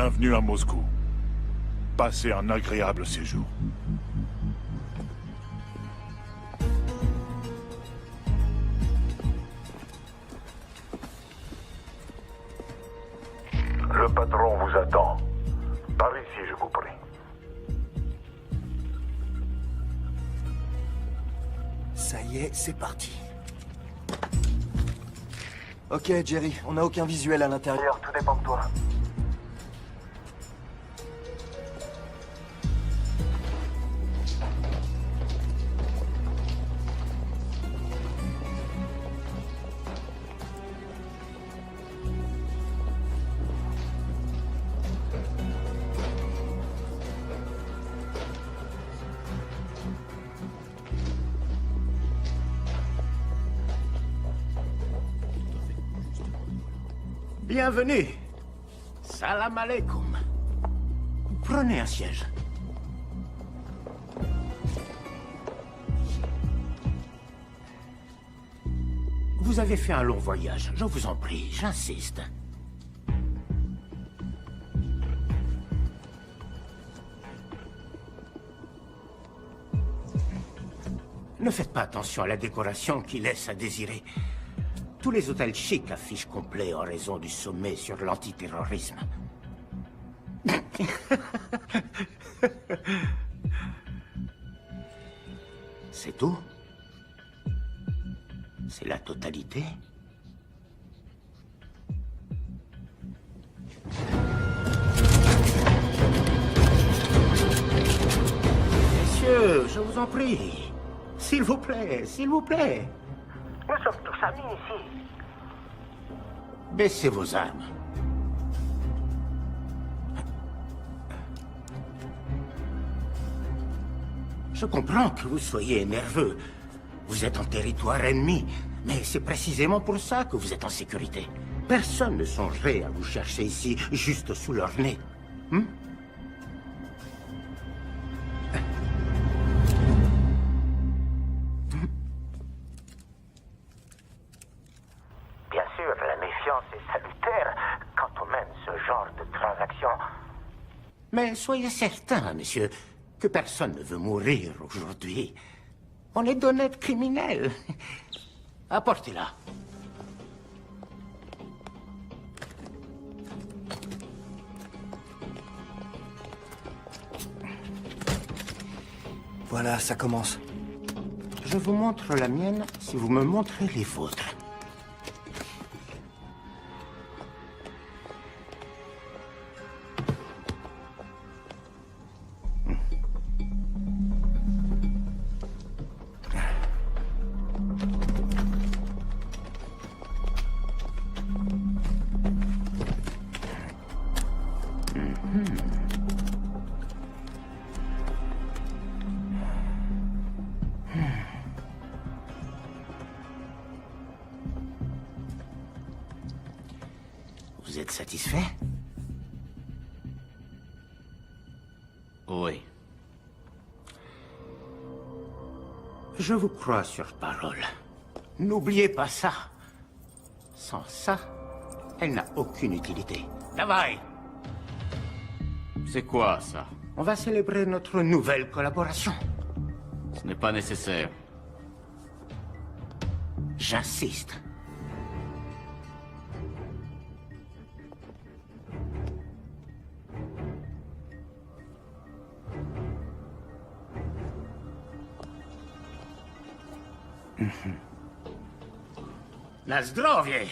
Bienvenue à Moscou. Passez un agréable séjour. Le patron vous attend. Par ici, je vous prie. Ça y est, c'est parti. Ok, Jerry, on n'a aucun visuel à l'intérieur, tout dépend de toi. Bienvenue. Salam alaikum. Prenez un siège. Vous avez fait un long voyage, je vous en prie, j'insiste. Ne faites pas attention à la décoration qui laisse à désirer. Tous les hôtels chics affichent complet en raison du sommet sur l'antiterrorisme. C'est tout? C'est la totalité? Messieurs, je vous en prie. S'il vous plaît, s'il vous plaît. Nous sommes tous amis ici. Baissez vos armes. Je comprends que vous soyez nerveux. Vous êtes en territoire ennemi. Mais c'est précisément pour ça que vous êtes en sécurité. Personne ne songerait à vous chercher ici, juste sous leur nez. Bien sûr, la méfiance est salutaire quand on mène ce genre de transaction. Mais soyez certain, monsieur, que personne ne veut mourir aujourd'hui. On est d'honnêtes criminels. Apportez-la. Voilà, ça commence. Je vous montre la mienne si vous me montrez les vôtres. Vous êtes satisfait? Oui. Je vous crois sur parole. N'oubliez pas ça. Sans ça, elle n'a aucune utilité. Travail! C'est quoi, ça? On va célébrer notre nouvelle collaboration. Ce n'est pas nécessaire. J'insiste. Na zdrowie!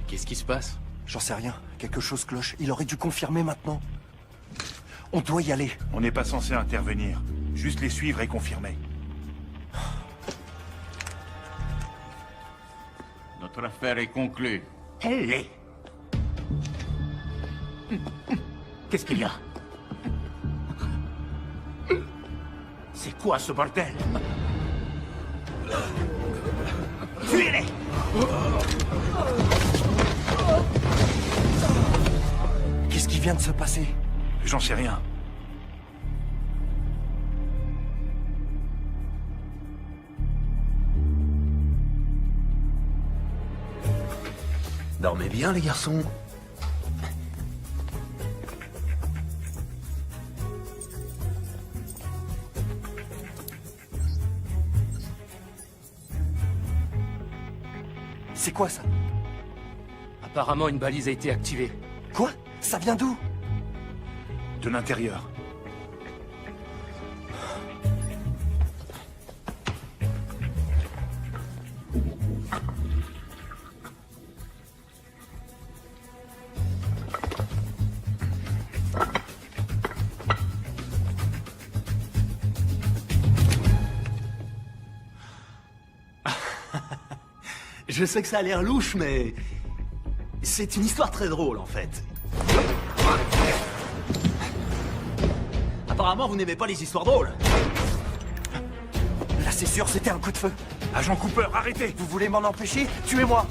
Qu'est-ce qui se passe? J'en sais rien. Quelque chose cloche. Il aurait dû confirmer maintenant. On doit y aller. On n'est pas censé intervenir. Juste les suivre et confirmer. Notre affaire est conclue. Elle l'est. Qu'est-ce qu'il y a? C'est quoi ce bordel? Fuyez-les! Qu'est-ce qui vient de se passer? J'en sais rien. Dormez bien, les garçons. C'est quoi ça? Apparemment, une balise a été activée. Quoi? Ça vient d'où? De l'intérieur. Je sais que ça a l'air louche, mais... c'est une histoire très drôle, en fait. Apparemment, vous n'aimez pas les histoires drôles. Là, c'est sûr, c'était un coup de feu. Agent Cooper, arrêtez! Vous voulez m'en empêcher? Tuez-moi!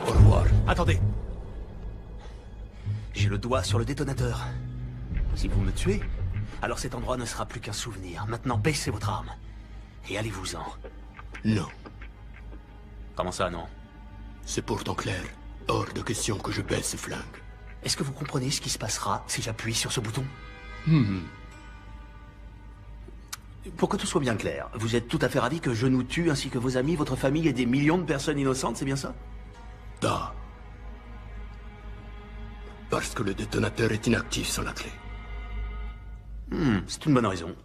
Au revoir. Attendez. J'ai le doigt sur le détonateur. Si vous me tuez, alors cet endroit ne sera plus qu'un souvenir. Maintenant, baissez votre arme. Et allez-vous-en. Non, Comment ça, non? c'est pourtant clair. Hors de question que je baisse ce flingue. Est-ce que vous comprenez ce qui se passera si j'appuie sur ce bouton? Pour que tout soit bien clair, vous êtes tout à fait ravi que je nous tue ainsi que vos amis, votre famille et des millions de personnes innocentes, c'est bien ça? Da. Parce que le détonateur est inactif sans la clé. C'est une bonne raison.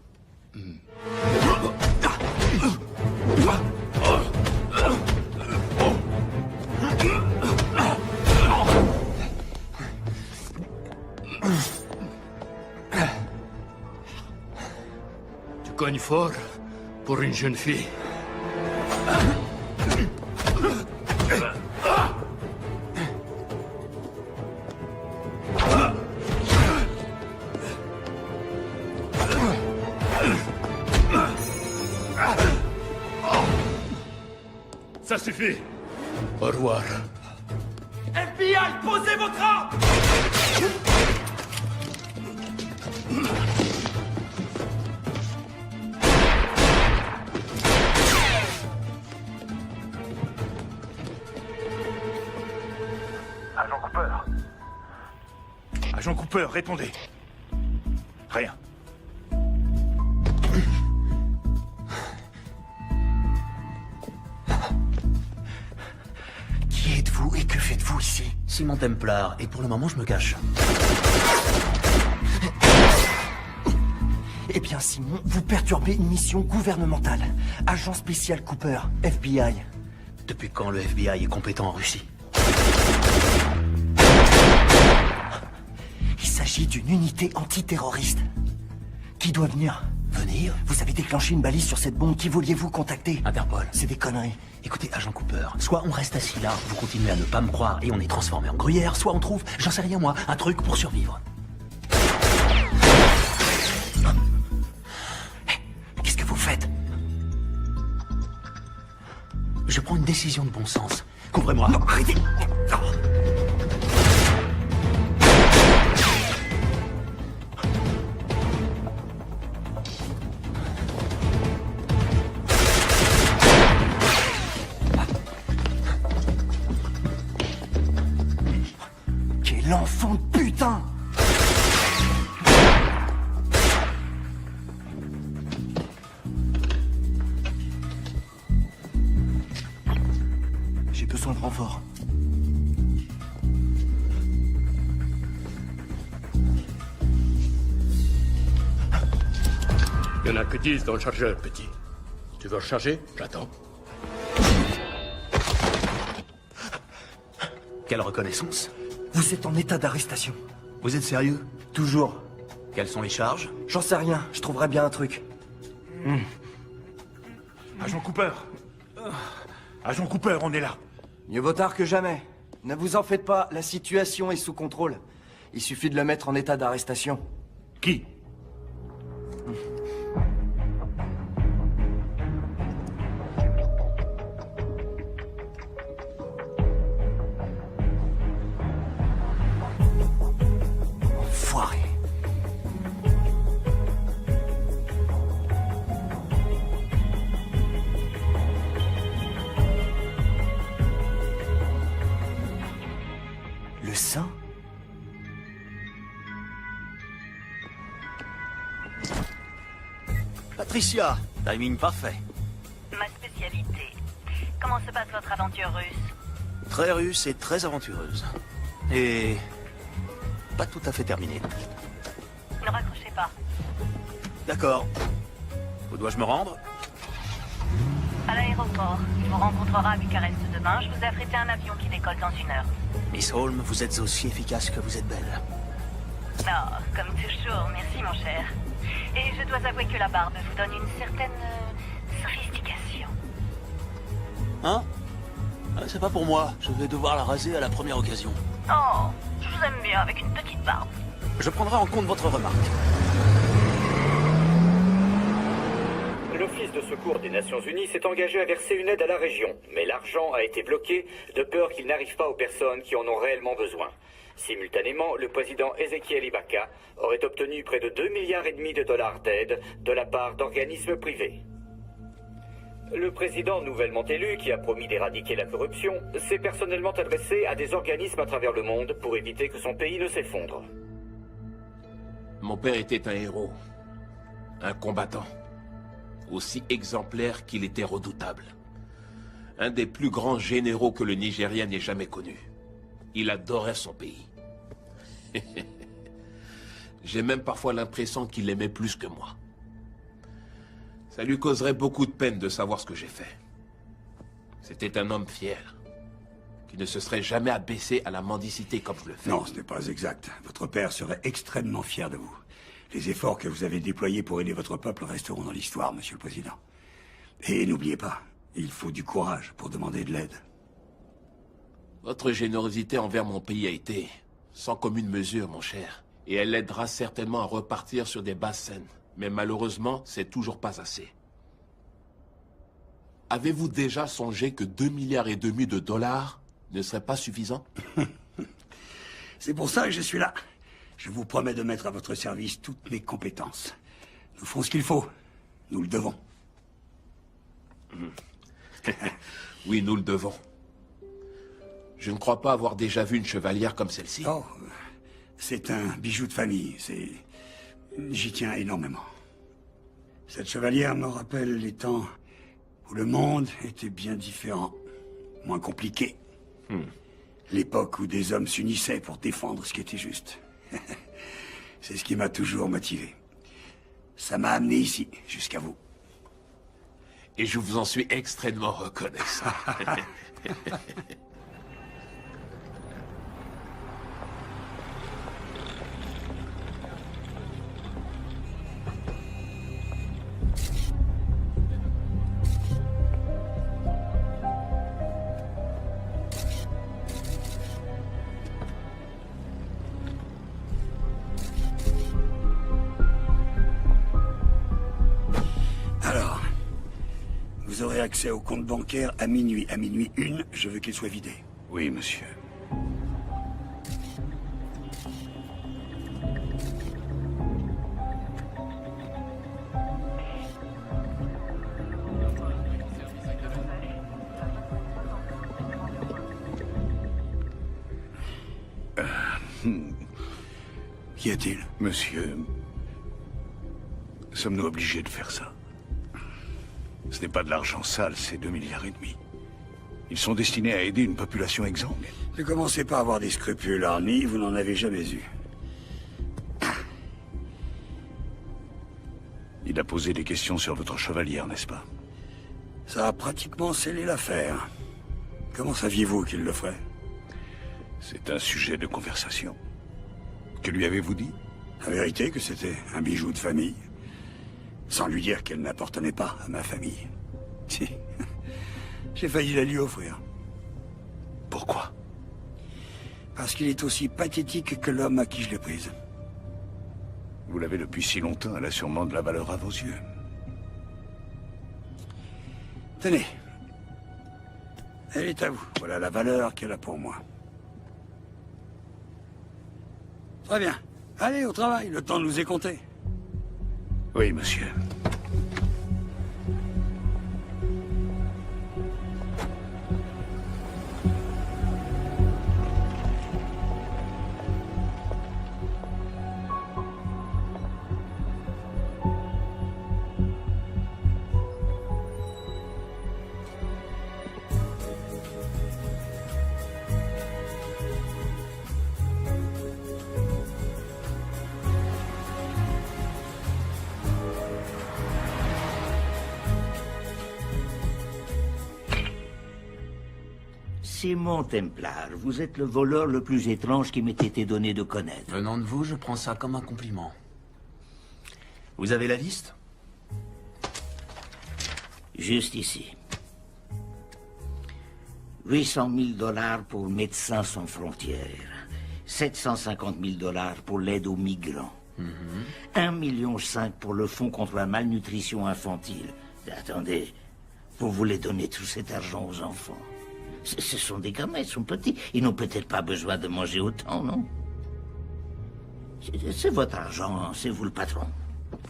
Tu cognes fort pour une jeune fille. Ça suffit. Au revoir. FBI, posez votre arme! Agent Cooper, Agent Cooper, répondez. Rien. Qui êtes-vous et que faites-vous ici? Simon Templar, et pour le moment, je me cache. Eh bien, Simon, vous perturbez une mission gouvernementale. Agent spécial Cooper, FBI. Depuis quand le FBI est compétent en Russie? Il s'agit d'une unité antiterroriste. Qui doit venir? Venir? Vous avez déclenché une balise sur cette bombe. Qui vouliez-vous contacter? Interpol. C'est des conneries. Écoutez, agent Cooper, soit on reste assis là, vous continuez à ne pas me croire et on est transformé en gruyère, soit on trouve, j'en sais rien moi, un truc pour survivre. Qu'est-ce que vous faites? Je prends une décision de bon sens. Couvrez-moi. Non, arrêtez! Quel enfant de putain! J'ai besoin de renfort. Il n'y en a que 10 dans le chargeur, petit. Tu veux recharger? J'attends. Quelle reconnaissance? Vous êtes en état d'arrestation. Vous êtes sérieux? Toujours. Quelles sont les charges? J'en sais rien, je trouverai bien un truc. Agent Cooper. Agent Cooper, on est là. Mieux vaut tard que jamais. Ne vous en faites pas, la situation est sous contrôle. Il suffit de le mettre en état d'arrestation. Qui? Enfoiré. Le sang? Patricia, timing parfait. Ma spécialité. Comment se passe votre aventure russe? Très russe et très aventureuse. Et... pas tout à fait terminée. Ne raccrochez pas. D'accord. Où dois-je me rendre? À l'aéroport. Il vous rencontrera à Bucarest demain. Je vous ai affrété un avion qui décolle dans 1 heure. Miss Holmes, vous êtes aussi efficace que vous êtes belle. Oh, comme toujours. Merci, mon cher. Et je dois avouer que la barbe vous donne une certaine sophistication. Hein? Ah, c'est pas pour moi. Je vais devoir la raser à la première occasion. Oh, je vous aime bien avec une petite barbe. Je prendrai en compte votre remarque. L'Office de secours des Nations Unies s'est engagé à verser une aide à la région, mais l'argent a été bloqué de peur qu'il n'arrive pas aux personnes qui en ont réellement besoin. Simultanément, le président Ezekiel Ibaka aurait obtenu près de 2,5 milliards de dollars d'aide de la part d'organismes privés. Le président nouvellement élu, qui a promis d'éradiquer la corruption, s'est personnellement adressé à des organismes à travers le monde pour éviter que son pays ne s'effondre. Mon père était un héros, un combattant, aussi exemplaire qu'il était redoutable. Un des plus grands généraux que le Nigeria n'ait jamais connu. Il adorait son pays. J'ai même parfois l'impression qu'il l'aimait plus que moi. Ça lui causerait beaucoup de peine de savoir ce que j'ai fait. C'était un homme fier, qui ne se serait jamais abaissé à la mendicité comme je le fais. Non, ce n'est pas exact. Votre père serait extrêmement fier de vous. Les efforts que vous avez déployés pour aider votre peuple resteront dans l'histoire, Monsieur le Président. Et n'oubliez pas, il faut du courage pour demander de l'aide. Votre générosité envers mon pays a été sans commune mesure, mon cher. Et elle l'aidera certainement à repartir sur des bases saines. Mais malheureusement, c'est toujours pas assez. Avez-vous déjà songé que 2,5 milliards de dollars ne seraient pas suffisants? C'est pour ça que je suis là. Je vous promets de mettre à votre service toutes mes compétences. Nous ferons ce qu'il faut. Nous le devons. Oui, nous le devons. Je ne crois pas avoir déjà vu une chevalière comme celle-ci. Oh, c'est un bijou de famille. J'y tiens énormément. Cette chevalière me rappelle les temps où le monde était bien différent, moins compliqué. L'époque où des hommes s'unissaient pour défendre ce qui était juste. C'est ce qui m'a toujours motivé. Ça m'a amené ici, jusqu'à vous. Et je vous en suis extrêmement reconnaissant. Alors, vous aurez accès au compte bancaire à minuit. À minuit 1, je veux qu'il soit vidé. Oui, monsieur. Qu'y a-t-il? Monsieur, sommes-nous obligés de faire ça? Ce n'est pas de l'argent sale, c'est 2,5 milliards. Ils sont destinés à aider une population exsangue. Ne commencez pas à avoir des scrupules, Arnie, vous n'en avez jamais eu. Il a posé des questions sur votre chevalière, n'est-ce pas? Ça a pratiquement scellé l'affaire. Comment saviez-vous qu'il le ferait? C'est un sujet de conversation. Que lui avez-vous dit? La vérité que c'était un bijou de famille. Sans lui dire qu'elle n'appartenait pas à ma famille. Si. J'ai failli la lui offrir. Pourquoi? Parce qu'il est aussi pathétique que l'homme à qui je l'ai prise. Vous l'avez depuis si longtemps, elle a sûrement de la valeur à vos yeux. Tenez. Elle est à vous. Voilà la valeur qu'elle a pour moi. Très bien. Allez, au travail. Le temps nous est compté. Oui, monsieur. Simon Templar, vous êtes le voleur le plus étrange qui m'ait été donné de connaître. Venant de vous, je prends ça comme un compliment. Vous avez la liste? Juste ici. 800 000 $ pour Médecins sans frontières. 750 000 $ pour l'aide aux migrants. 1,5 million pour le fonds contre la malnutrition infantile. Attendez, vous voulez donner tout cet argent aux enfants? Ce sont des gamins, ils sont petits. Ils n'ont peut-être pas besoin de manger autant, non? C'est votre argent, c'est vous le patron.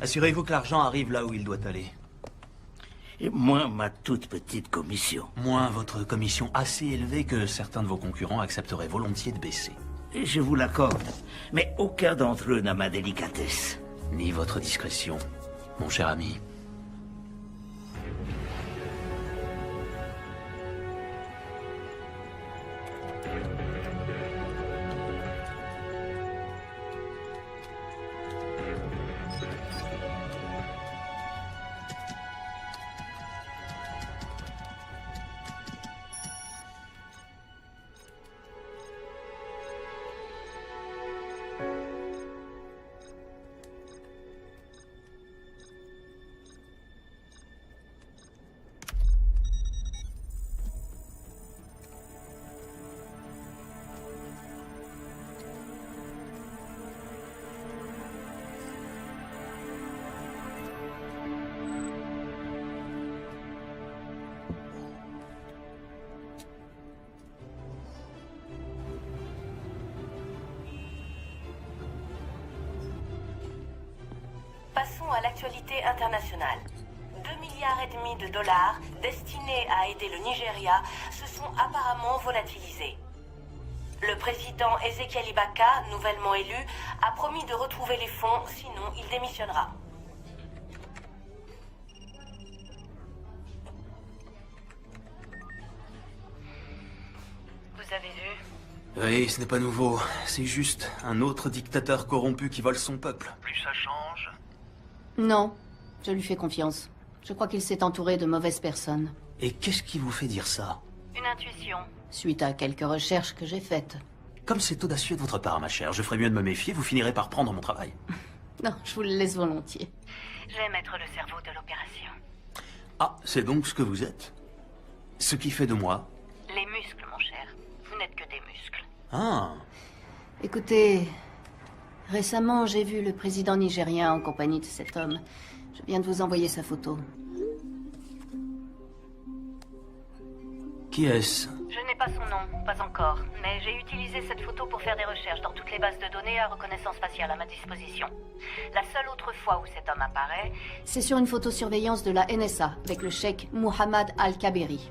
Assurez-vous que l'argent arrive là où il doit aller. Et moins ma toute petite commission. Moins votre commission assez élevée que certains de vos concurrents accepteraient volontiers de baisser. Et je vous l'accorde, mais aucun d'entre eux n'a ma délicatesse. Ni votre discrétion, mon cher ami. Passons à l'actualité internationale. 2,5 milliards de dollars destinés à aider le Nigeria se sont apparemment volatilisés. Le président Ezekiel Ibaka, nouvellement élu, a promis de retrouver les fonds, sinon il démissionnera. Vous avez vu? Oui, ce n'est pas nouveau. C'est juste un autre dictateur corrompu qui vole son peuple. Plus ça change. Non, je lui fais confiance. Je crois qu'il s'est entouré de mauvaises personnes. Et qu'est-ce qui vous fait dire ça? Une intuition. Suite à quelques recherches que j'ai faites. Comme c'est audacieux de votre part, ma chère, je ferais mieux de me méfier, vous finirez par prendre mon travail. Non, je vous le laisse volontiers. J'aime être le cerveau de l'opération. Ah, c'est donc ce que vous êtes? Ce qui fait de moi? Les muscles, mon cher. Vous n'êtes que des muscles. Ah. Écoutez, récemment, j'ai vu le président nigérien en compagnie de cet homme. Je viens de vous envoyer sa photo. Qui est-ce? Je n'ai pas son nom, pas encore, mais j'ai utilisé cette photo pour faire des recherches dans toutes les bases de données à reconnaissance faciale à ma disposition. La seule autre fois où cet homme apparaît... C'est sur une photosurveillance de la NSA, avec le cheikh Mohammed Al-Kaberi.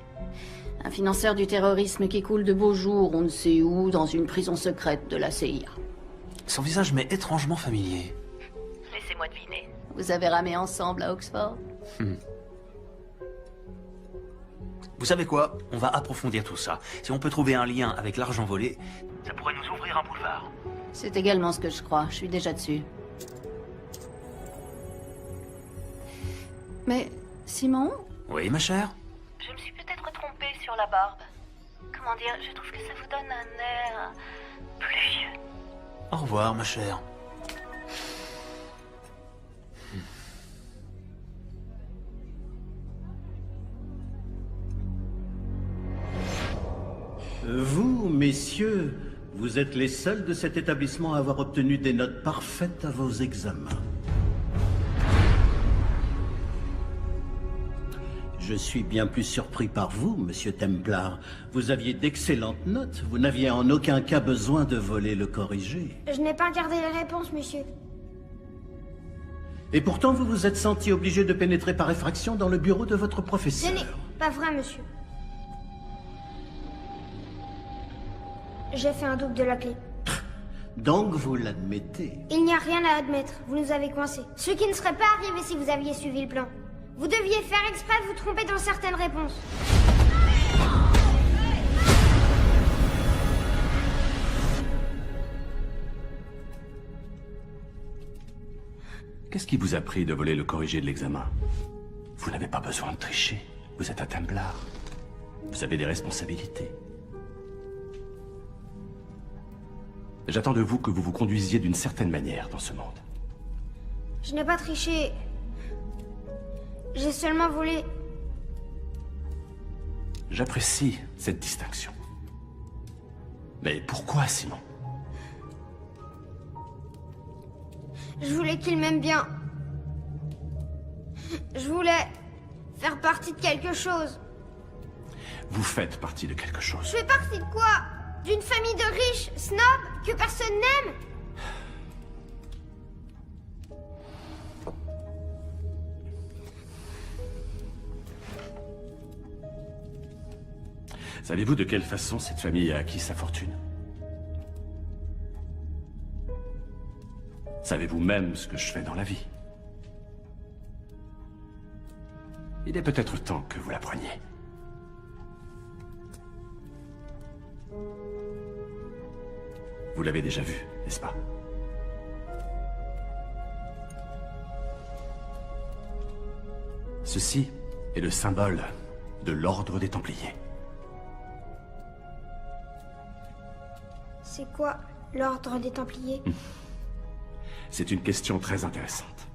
Un financeur du terrorisme qui coule de beaux jours, on ne sait où, dans une prison secrète de la CIA. Son visage m'est étrangement familier. Laissez-moi deviner. Vous avez ramé ensemble à Oxford? Vous savez quoi? On va approfondir tout ça. Si on peut trouver un lien avec l'argent volé, ça pourrait nous ouvrir un boulevard. C'est également ce que je crois. Je suis déjà dessus. Mais, Simon? Oui, ma chère? Je me suis peut-être trompée sur la barbe. Comment dire, je trouve que ça vous donne un air plus vieux. Au revoir, ma chère. Vous, messieurs, vous êtes les seuls de cet établissement à avoir obtenu des notes parfaites à vos examens. Je suis bien plus surpris par vous, monsieur Templar. Vous aviez d'excellentes notes. Vous n'aviez en aucun cas besoin de voler le corrigé. Je n'ai pas regardé les réponses, monsieur. Et pourtant, vous vous êtes senti obligé de pénétrer par effraction dans le bureau de votre professeur. Ce n'est pas vrai, monsieur. J'ai fait un double de la clé. Donc vous l'admettez. Il n'y a rien à admettre. Vous nous avez coincés. Ce qui ne serait pas arrivé si vous aviez suivi le plan. Vous deviez faire exprès de vous tromper dans certaines réponses. Qu'est-ce qui vous a pris de voler le corrigé de l'examen? Vous n'avez pas besoin de tricher. Vous êtes un Templar. Vous avez des responsabilités. J'attends de vous que vous vous conduisiez d'une certaine manière dans ce monde. Je n'ai pas triché. J'ai seulement volé. J'apprécie cette distinction. Mais pourquoi, Simon? Je voulais qu'il m'aime bien. Je voulais faire partie de quelque chose. Vous faites partie de quelque chose. Je fais partie de quoi? D'une famille de riches, snobs, que personne n'aime? Savez-vous de quelle façon cette famille a acquis sa fortune? Savez-vous même ce que je fais dans la vie? Il est peut-être temps que vous l'appreniez. Vous l'avez déjà vu, n'est-ce pas? Ceci est le symbole de l'ordre des Templiers. C'est quoi l'ordre des Templiers? C'est une question très intéressante.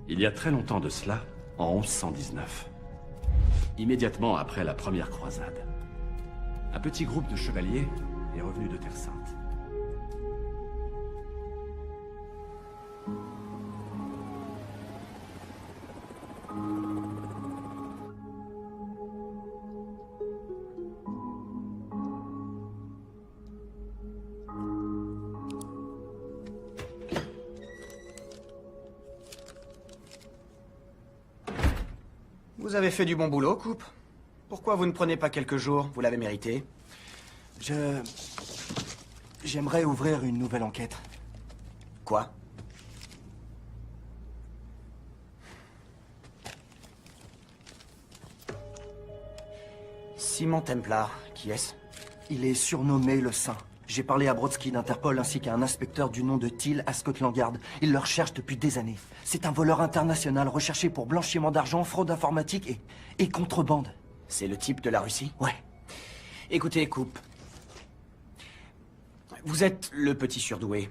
Il y a très longtemps de cela, en 1119, immédiatement après la première croisade, un petit groupe de chevaliers est revenu de Terre Sainte. Vous avez fait du bon boulot, Coupe. Pourquoi vous ne prenez pas quelques jours? Vous l'avez mérité. J'aimerais ouvrir une nouvelle enquête. Quoi? Simon Templar, qui est-ce? Il est surnommé le Saint. J'ai parlé à Brodsky d'Interpol ainsi qu'à un inspecteur du nom de Thiel à Scotland Yard. Il le recherche depuis des années. C'est un voleur international recherché pour blanchiment d'argent, fraude informatique et contrebande. C'est le type de la Russie? Ouais. Écoutez, Coupe. Vous êtes le petit surdoué.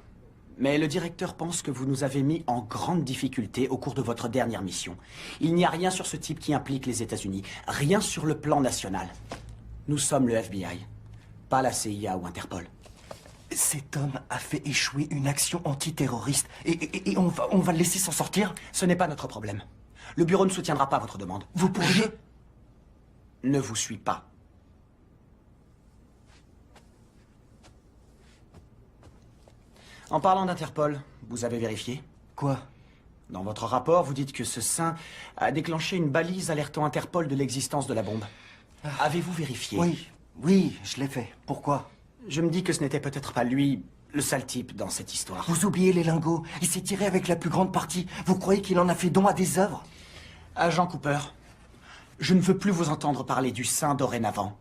Mais le directeur pense que vous nous avez mis en grande difficulté au cours de votre dernière mission. Il n'y a rien sur ce type qui implique les États-Unis. Rien sur le plan national. Nous sommes le FBI, pas la CIA ou Interpol. Cet homme a fait échouer une action antiterroriste. Et on va le laisser s'en sortir? Ce n'est pas notre problème. Le bureau ne soutiendra pas votre demande. Vous pourriez... Ne vous suis pas. En parlant d'Interpol, vous avez vérifié? Quoi? Dans votre rapport, vous dites que ce saint a déclenché une balise alertant Interpol de l'existence de la bombe. Avez-vous vérifié? Oui, je l'ai fait. Pourquoi? Je me dis que ce n'était peut-être pas lui, le sale type dans cette histoire. Vous oubliez les lingots. Il s'est tiré avec la plus grande partie. Vous croyez qu'il en a fait don à des œuvres? Agent Cooper, je ne veux plus vous entendre parler du saint dorénavant.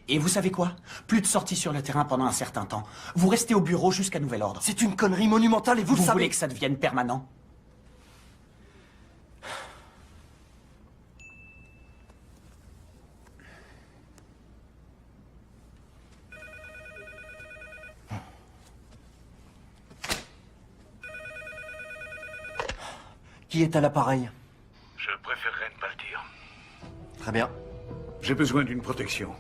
Et vous savez quoi? Plus de sorties sur le terrain pendant un certain temps. Vous restez au bureau jusqu'à nouvel ordre. C'est une connerie monumentale et vous le savez. Vous voulez que ça devienne permanent? Qui est à l'appareil? Je préférerais ne pas le dire. Très bien. J'ai besoin d'une protection.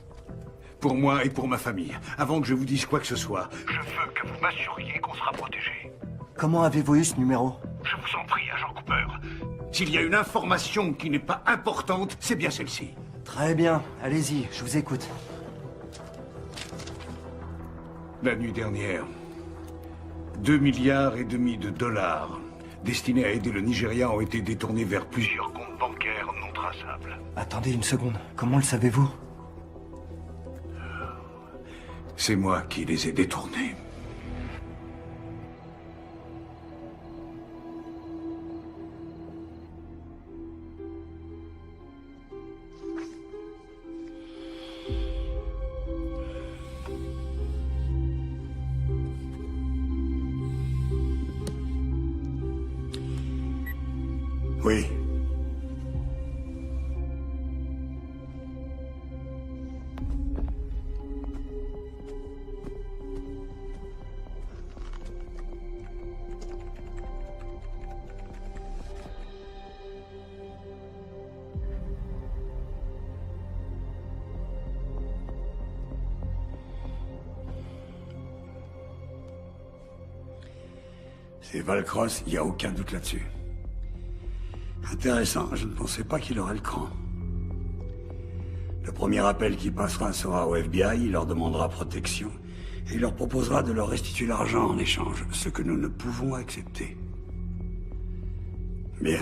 Pour moi et pour ma famille. Avant que je vous dise quoi que ce soit, je veux que vous m'assuriez qu'on sera protégé. Comment avez-vous eu ce numéro? Je vous en prie, agent Cooper. S'il y a une information qui n'est pas importante, c'est bien celle-ci. Très bien. Allez-y, je vous écoute. La nuit dernière, 2,5 milliards de dollars destinés à aider le Nigeria ont été détournés vers plusieurs comptes bancaires non traçables. Attendez une seconde. Comment le savez-vous? C'est moi qui les ai détournés. Oui. C'est Valcross, il n'y a aucun doute là-dessus. Intéressant, je ne pensais pas qu'il aurait le cran. Le premier appel qui passera sera au FBI, il leur demandera protection, et il leur proposera de leur restituer l'argent en échange, ce que nous ne pouvons accepter. Bien.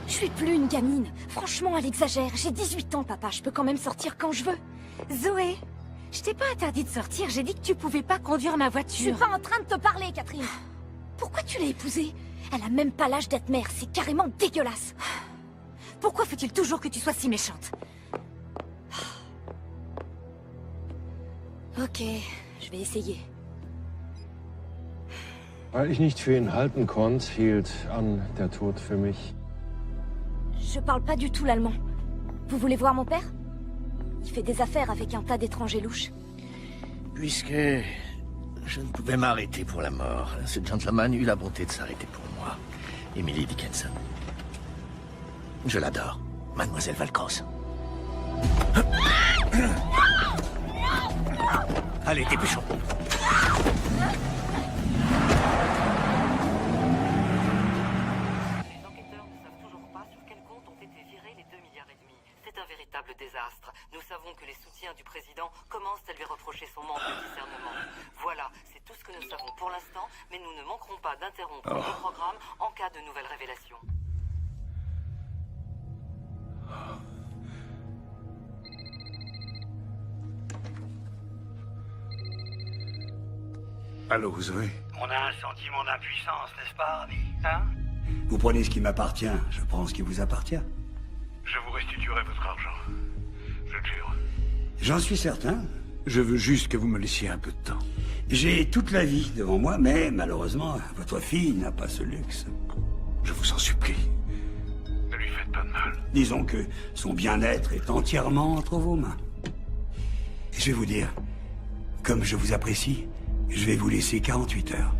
Je suis plus une gamine. Franchement, elle exagère. J'ai 18 ans, papa. Je peux quand même sortir quand je veux. Zoé, je t'ai pas interdit de sortir. J'ai dit que tu pouvais pas conduire ma voiture. Je suis pas en train de te parler, Catherine. Pourquoi tu l'as épousée? Elle a même pas l'âge d'être mère. C'est carrément dégueulasse. Pourquoi faut-il toujours que tu sois si méchante? Ok, je vais essayer. Weil ich nicht für ihn halten konnte, hielt an der Tod für mich. Je parle pas du tout l'allemand. Vous voulez voir mon père? Il fait des affaires avec un tas d'étrangers louches. Puisque je ne pouvais m'arrêter pour la mort, ce gentleman eut la bonté de s'arrêter pour moi. Emily Dickinson. Je l'adore, Mademoiselle Valcross. Allez, dépêchons. Désastre. Nous savons que les soutiens du président commencent à lui reprocher son manque de discernement. Voilà, c'est tout ce que nous savons pour l'instant, mais nous ne manquerons pas d'interrompre le programme en cas de nouvelles révélations. Allô, Zoé? On a un sentiment d'impuissance, n'est-ce pas, ami? Hein? Vous prenez ce qui m'appartient, je prends ce qui vous appartient. Je vous restituerai votre argent. Je le jure. J'en suis certain. Je veux juste que vous me laissiez un peu de temps. J'ai toute la vie devant moi, mais malheureusement, votre fille n'a pas ce luxe. Je vous en supplie. Ne lui faites pas de mal. Disons que son bien-être est entièrement entre vos mains. Et je vais vous dire, comme je vous apprécie, je vais vous laisser 48 heures.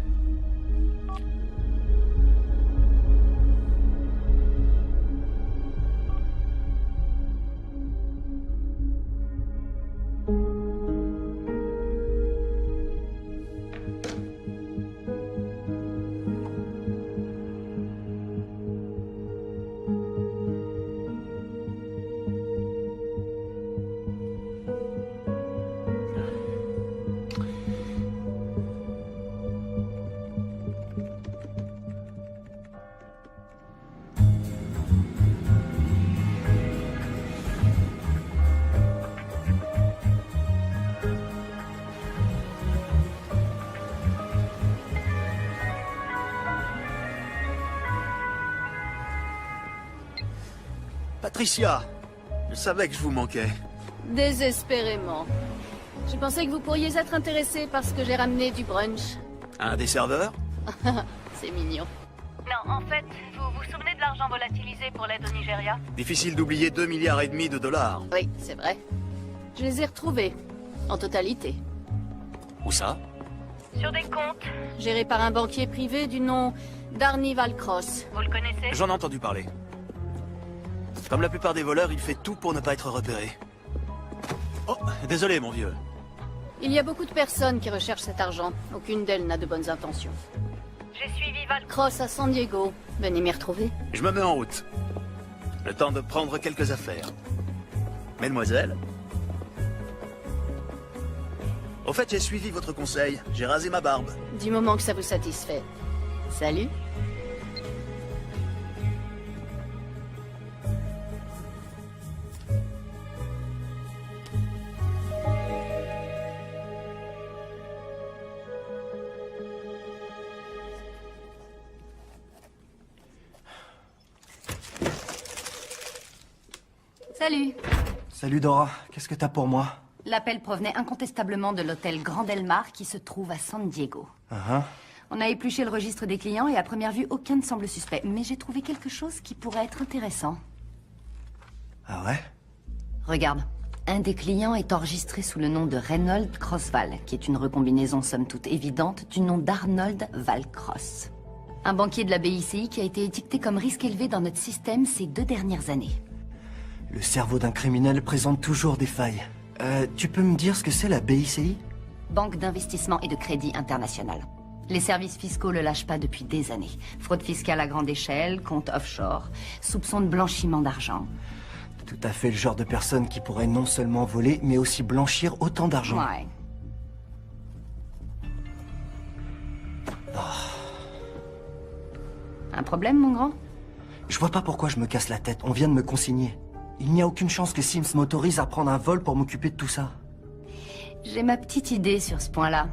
Patricia, je savais que je vous manquais. Désespérément. Je pensais que vous pourriez être intéressé parce que j'ai ramené du brunch. Un des serveurs? C'est mignon. Non, en fait, vous vous souvenez de l'argent volatilisé pour l'aide au Nigeria? Difficile d'oublier 2,5 milliards de dollars. Oui, c'est vrai. Je les ai retrouvés. En totalité. Où ça? Sur des comptes. Gérés par un banquier privé du nom d'Arnie Valcross. Vous le connaissez? J'en ai entendu parler. Comme la plupart des voleurs, il fait tout pour ne pas être repéré. Oh, désolé mon vieux. Il y a beaucoup de personnes qui recherchent cet argent. Aucune d'elles n'a de bonnes intentions. J'ai suivi Valcross à San Diego. Venez m'y retrouver. Je me mets en route. Le temps de prendre quelques affaires. Mademoiselle? Au fait, j'ai suivi votre conseil. J'ai rasé ma barbe. Du moment que ça vous satisfait. Salut. Salut. Salut Dora, qu'est-ce que t'as pour moi? L'appel provenait incontestablement de l'hôtel Grand Del Mar qui se trouve à San Diego. On a épluché le registre des clients et à première vue, aucun ne semble suspect. Mais j'ai trouvé quelque chose qui pourrait être intéressant. Ah ouais? Regarde. Un des clients est enregistré sous le nom de Reynold Crossval, qui est une recombinaison somme toute évidente du nom d'Arnold Valcross. Un banquier de la BICI qui a été étiqueté comme risque élevé dans notre système ces 2 dernières années. Le cerveau d'un criminel présente toujours des failles. Tu peux me dire ce que c'est la BICI? Banque d'investissement et de crédit international. Les services fiscaux le lâchent pas depuis des années. Fraude fiscale à grande échelle, compte offshore, soupçons de blanchiment d'argent. Tout à fait le genre de personne qui pourrait non seulement voler, mais aussi blanchir autant d'argent. Ouais. Un problème, mon grand? Je vois pas pourquoi je me casse la tête. On vient de me consigner. Il n'y a aucune chance que Sims m'autorise à prendre un vol pour m'occuper de tout ça. J'ai ma petite idée sur ce point-là.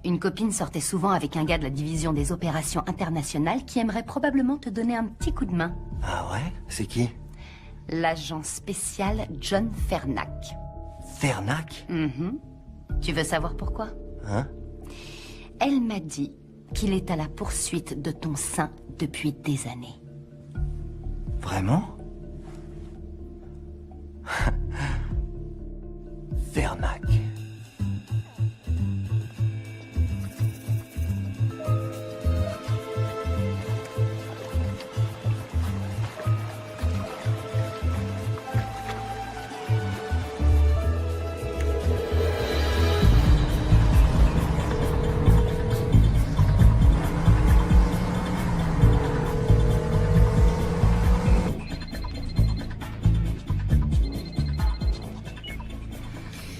Une copine sortait souvent avec un gars de la division des opérations internationales qui aimerait probablement te donner un petit coup de main. Ah ouais? C'est qui? L'agent spécial John Fernac. Fernac? Tu veux savoir pourquoi? Hein? Elle m'a dit qu'il est à la poursuite de ton sein depuis des années. Vraiment? Fernac.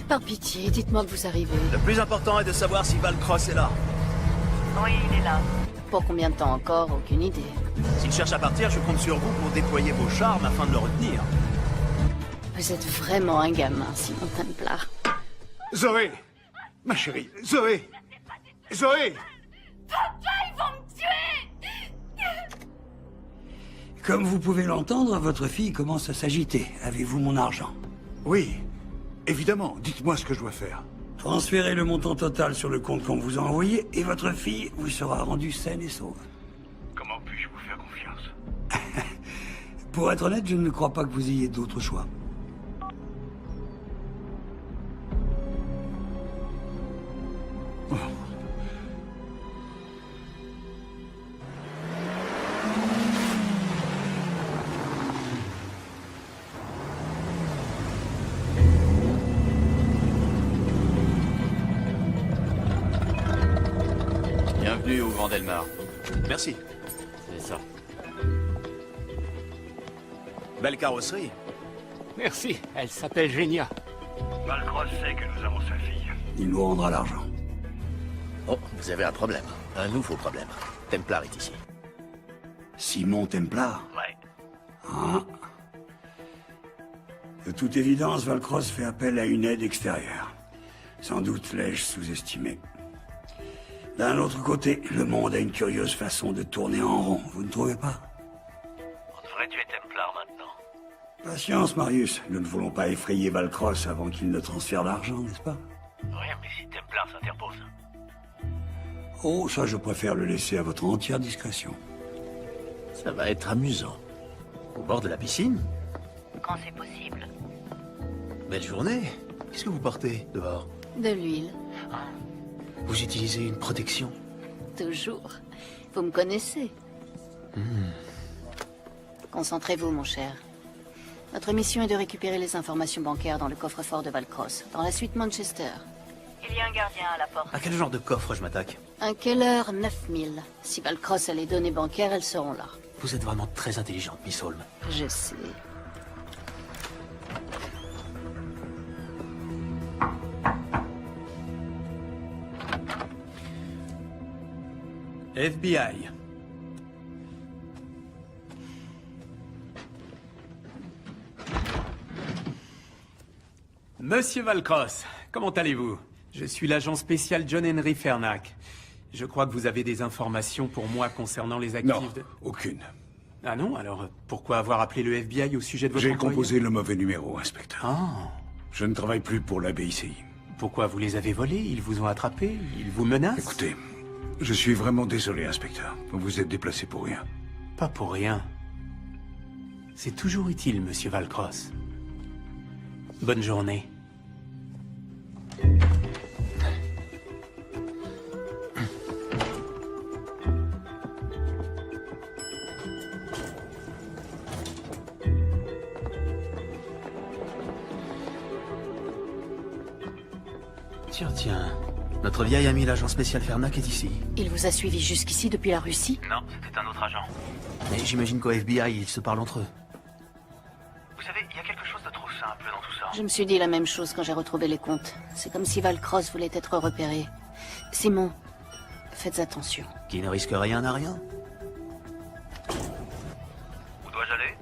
Par pitié, dites-moi que vous arrivez. Le plus important est de savoir si Valcross est là. Oui, il est là. Pour combien de temps encore? Aucune idée. S'il cherche à partir, je compte sur vous pour déployer vos charmes afin de le retenir. Vous êtes vraiment un gamin, Simon Templar. Zoé! Ma chérie, Zoé! Zoé! Papa, ils vont me tuer! Comme vous pouvez l'entendre, votre fille commence à s'agiter. Avez-vous mon argent? Oui, évidemment. Dites-moi ce que je dois faire. Transférez le montant total sur le compte qu'on vous a envoyé et votre fille vous sera rendue saine et sauve. Comment puis-je vous faire confiance? Pour être honnête, je ne crois pas que vous ayez d'autre choix. Bienvenue au Grand Del Mar. Merci. C'est ça. Belle carrosserie. Merci, elle s'appelle Génia. Valcross sait que nous avons sa fille. Il nous rendra l'argent. Oh, vous avez un problème. Un nouveau problème. Templar est ici. Simon Templar? Ouais. Ah. De toute évidence, Valcross fait appel à une aide extérieure. Sans doute l'ai-je sous-estimé. D'un autre côté, le monde a une curieuse façon de tourner en rond, vous ne trouvez pas? On devrait tuer Templar maintenant. Patience, Marius. Nous ne voulons pas effrayer Valcross avant qu'il ne transfère l'argent, n'est-ce pas? Oui, mais si Templar s'interpose. Oh, ça, je préfère le laisser à votre entière discrétion. Ça va être amusant. Au bord de la piscine? Quand c'est possible. Belle journée. Qu'est-ce que vous portez dehors? De l'huile. Vous utilisez une protection? Toujours. Vous me connaissez. Hmm. Concentrez-vous, mon cher. Notre mission est de récupérer les informations bancaires dans le coffre-fort de Valcross, dans la suite Manchester. Il y a un gardien à la porte. À quel genre de coffre je m'attaque? Un Keller 9000. Si Valcross a les données bancaires, elles seront là. Vous êtes vraiment très intelligente, Miss Holmes. Je sais. FBI. Monsieur Valcross, comment allez-vous? Je suis l'agent spécial John Henry Fernac. Je crois que vous avez des informations pour moi concernant les actifs Non, aucune. Ah non? Alors, pourquoi avoir appelé le FBI au sujet de votre J'ai employé? composé le mauvais numéro, inspecteur. Ah. Je ne travaille plus pour la BICI. Pourquoi vous les avez volés? Ils vous ont attrapés? Ils vous menacent? Écoutez, je suis vraiment désolé, inspecteur. Vous vous êtes déplacé pour rien. Pas pour rien. C'est toujours utile, monsieur Valcross. Bonne journée. Tiens. Notre vieil ami l'agent spécial Fernac est ici. Il vous a suivi jusqu'ici depuis la Russie? Non, c'était un autre agent. Mais j'imagine qu'au FBI, ils se parlent entre eux. Vous savez, il y a quelque chose de trop simple dans tout ça. Je me suis dit la même chose quand j'ai retrouvé les comptes. C'est comme si Valcross voulait être repéré. Simon, faites attention. Qui ne risque rien n'a rien. Où dois-je aller?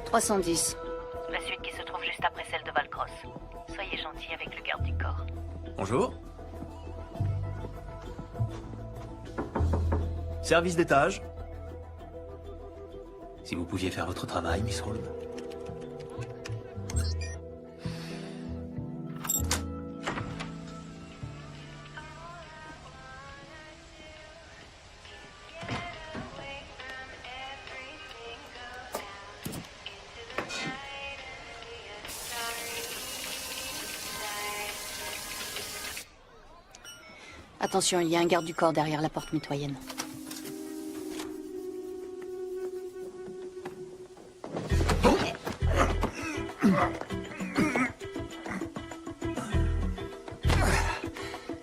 310. La suite qui se trouve juste après celle de Valcross. Soyez gentil avec le garde du corps. Bonjour. Service d'étage. Si vous pouviez faire votre travail, Miss Holmes. Attention, il y a un garde du corps derrière la porte mitoyenne.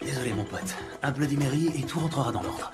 Désolé, mon pote. Un Bloody Mary et tout rentrera dans l'ordre.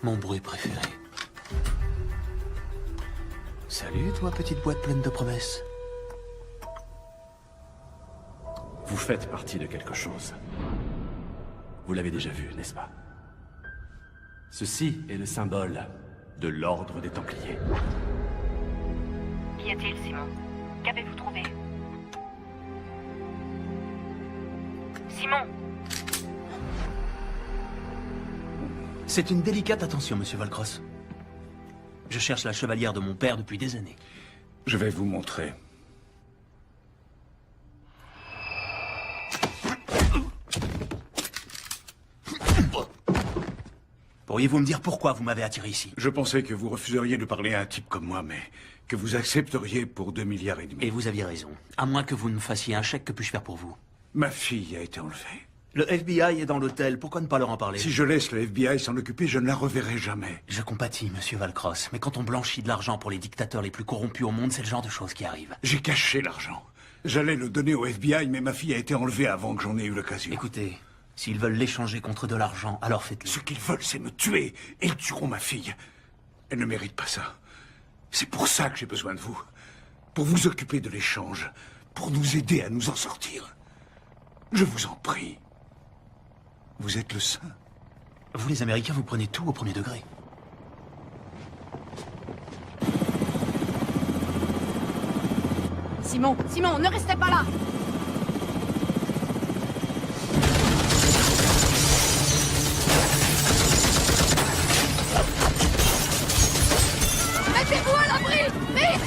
Mon bruit préféré. Salut, toi, petite boîte pleine de promesses. Vous faites partie de quelque chose. Vous l'avez déjà vu, n'est-ce pas? Ceci est le symbole de l'ordre des Templiers. Qu'y a-t-il, Simon? Qu'avez-vous trouvé? Simon! C'est une délicate attention, monsieur Valcross. Je cherche la chevalière de mon père depuis des années. Je vais vous montrer. Pourriez-vous me dire pourquoi vous m'avez attiré ici? Je pensais que vous refuseriez de parler à un type comme moi, mais que vous accepteriez pour 2,5 milliards. Et vous aviez raison. À moins que vous ne me fassiez un chèque, que puis-je faire pour vous? Ma fille a été enlevée. Le FBI est dans l'hôtel, pourquoi ne pas leur en parler? Si je laisse le FBI s'en occuper, je ne la reverrai jamais. Je compatis, monsieur Valcross, mais quand on blanchit de l'argent pour les dictateurs les plus corrompus au monde, c'est le genre de choses qui arrivent. J'ai caché l'argent. J'allais le donner au FBI, mais ma fille a été enlevée avant que j'en ai eu l'occasion. Écoutez, s'ils veulent l'échanger contre de l'argent, alors faites-le. Ce qu'ils veulent, c'est me tuer. Et ils tueront ma fille. Elle ne mérite pas ça. C'est pour ça que j'ai besoin de vous. Pour vous occuper de l'échange. Pour nous aider à nous en sortir. Je vous en prie. Vous êtes le saint. Vous, les Américains, vous prenez tout au premier degré. Simon, Simon, ne restez pas là! Mettez-vous à l'abri! Vite!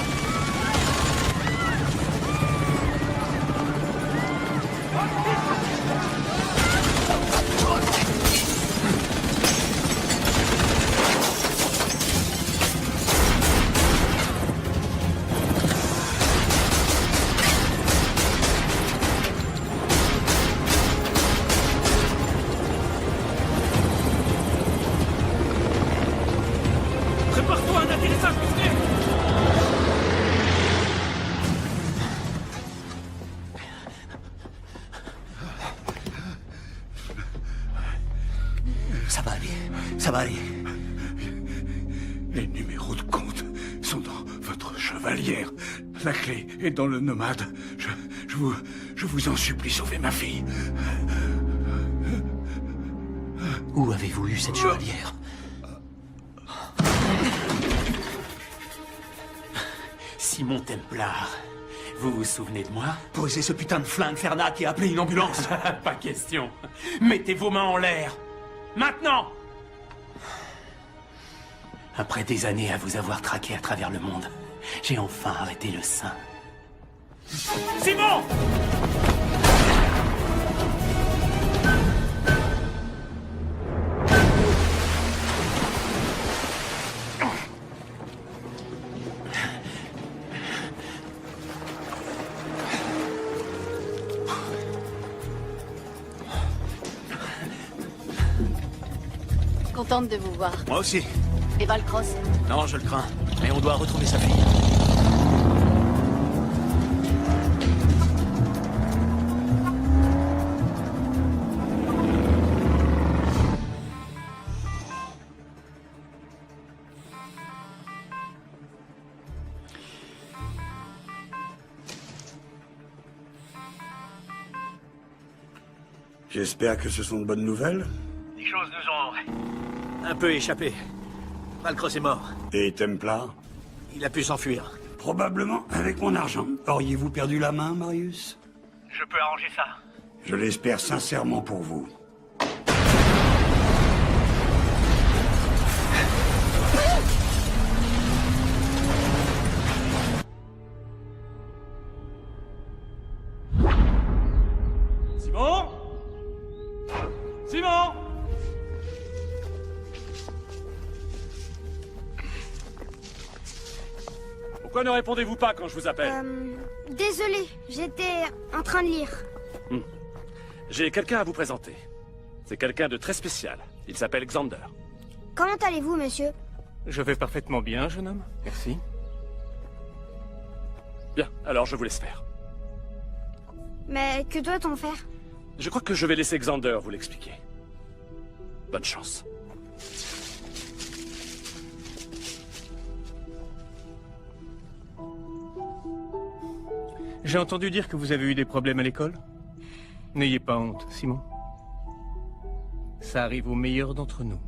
Prépare-toi à un atterrissage musclé! Ça va aller. Ça va aller. Les numéros de compte sont dans votre chevalière. La clé est dans le nomade. Je vous en supplie, sauvez ma fille. Où avez-vous eu cette chevalière? Simon Templar, vous vous souvenez de moi? Posez ce putain de flingue, Fernac, et appelez une ambulance. Pas question. Mettez vos mains en l'air. Maintenant! Après des années à vous avoir traqué à travers le monde, j'ai enfin arrêté le sein. Simon! Contente de vous voir. Moi aussi. Et Valcross? Non, je le crains. Mais on doit retrouver sa fille. J'espère que ce sont de bonnes nouvelles. Les choses nous ont un peu échappé. Valcross est mort. Et Templar? Il a pu s'enfuir. Probablement avec mon argent. Auriez-vous perdu la main, Marius? Je peux arranger ça. Je l'espère sincèrement pour vous. Simon? Simon? Pourquoi ne répondez-vous pas quand je vous appelle? Désolé, j'étais en train de lire. J'ai quelqu'un à vous présenter. C'est quelqu'un de très spécial. Il s'appelle Xander. Comment allez-vous, monsieur? Je vais parfaitement bien, jeune homme. Merci. Bien, alors je vous laisse faire. Mais que doit-on faire? Je crois que je vais laisser Xander vous l'expliquer. Bonne chance. J'ai entendu dire que vous avez eu des problèmes à l'école. N'ayez pas honte, Simon. Ça arrive aux meilleurs d'entre nous.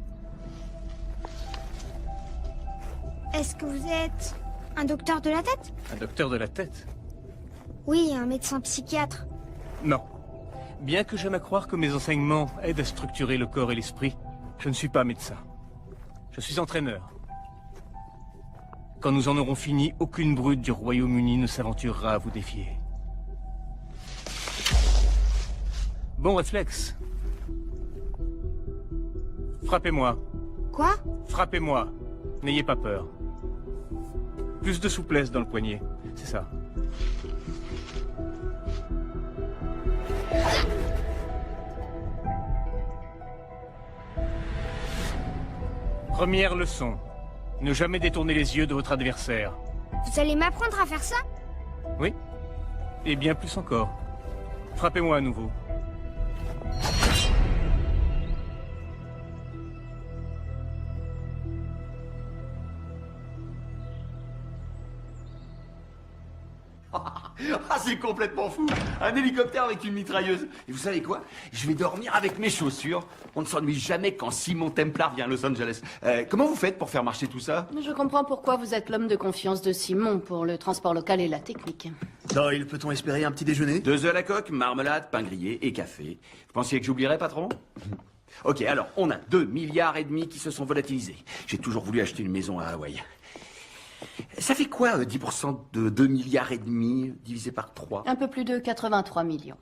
Est-ce que vous êtes un docteur de la tête? Un docteur de la tête? Oui, un médecin psychiatre. Non. Bien que j'aime à croire que mes enseignements aident à structurer le corps et l'esprit, je ne suis pas médecin. Je suis entraîneur. Quand nous en aurons fini, aucune brute du Royaume-Uni ne s'aventurera à vous défier. Bon réflexe. Frappez-moi. Quoi? Frappez-moi. N'ayez pas peur. Plus de souplesse dans le poignet, c'est ça. Première leçon. Ne jamais détourner les yeux de votre adversaire. Vous allez m'apprendre à faire ça? Oui. Et bien plus encore. Frappez-moi à nouveau. Ah, c'est complètement fou! Un hélicoptère avec une mitrailleuse. Et vous savez quoi? Je vais dormir avec mes chaussures. On ne s'ennuie jamais quand Simon Templar vient à Los Angeles. Comment vous faites pour faire marcher tout ça? Je comprends pourquoi vous êtes l'homme de confiance de Simon pour le transport local et la technique. Doyle, peut-on espérer un petit déjeuner? 2 œufs à la coque, marmelade, pain grillé et café. Vous pensiez que j'oublierais, patron? Ok, alors, on a 2,5 milliards qui se sont volatilisés. J'ai toujours voulu acheter une maison à Hawaï. Ça fait quoi, 10% de 2,5 milliards divisé par 3? Un peu plus de 83 millions.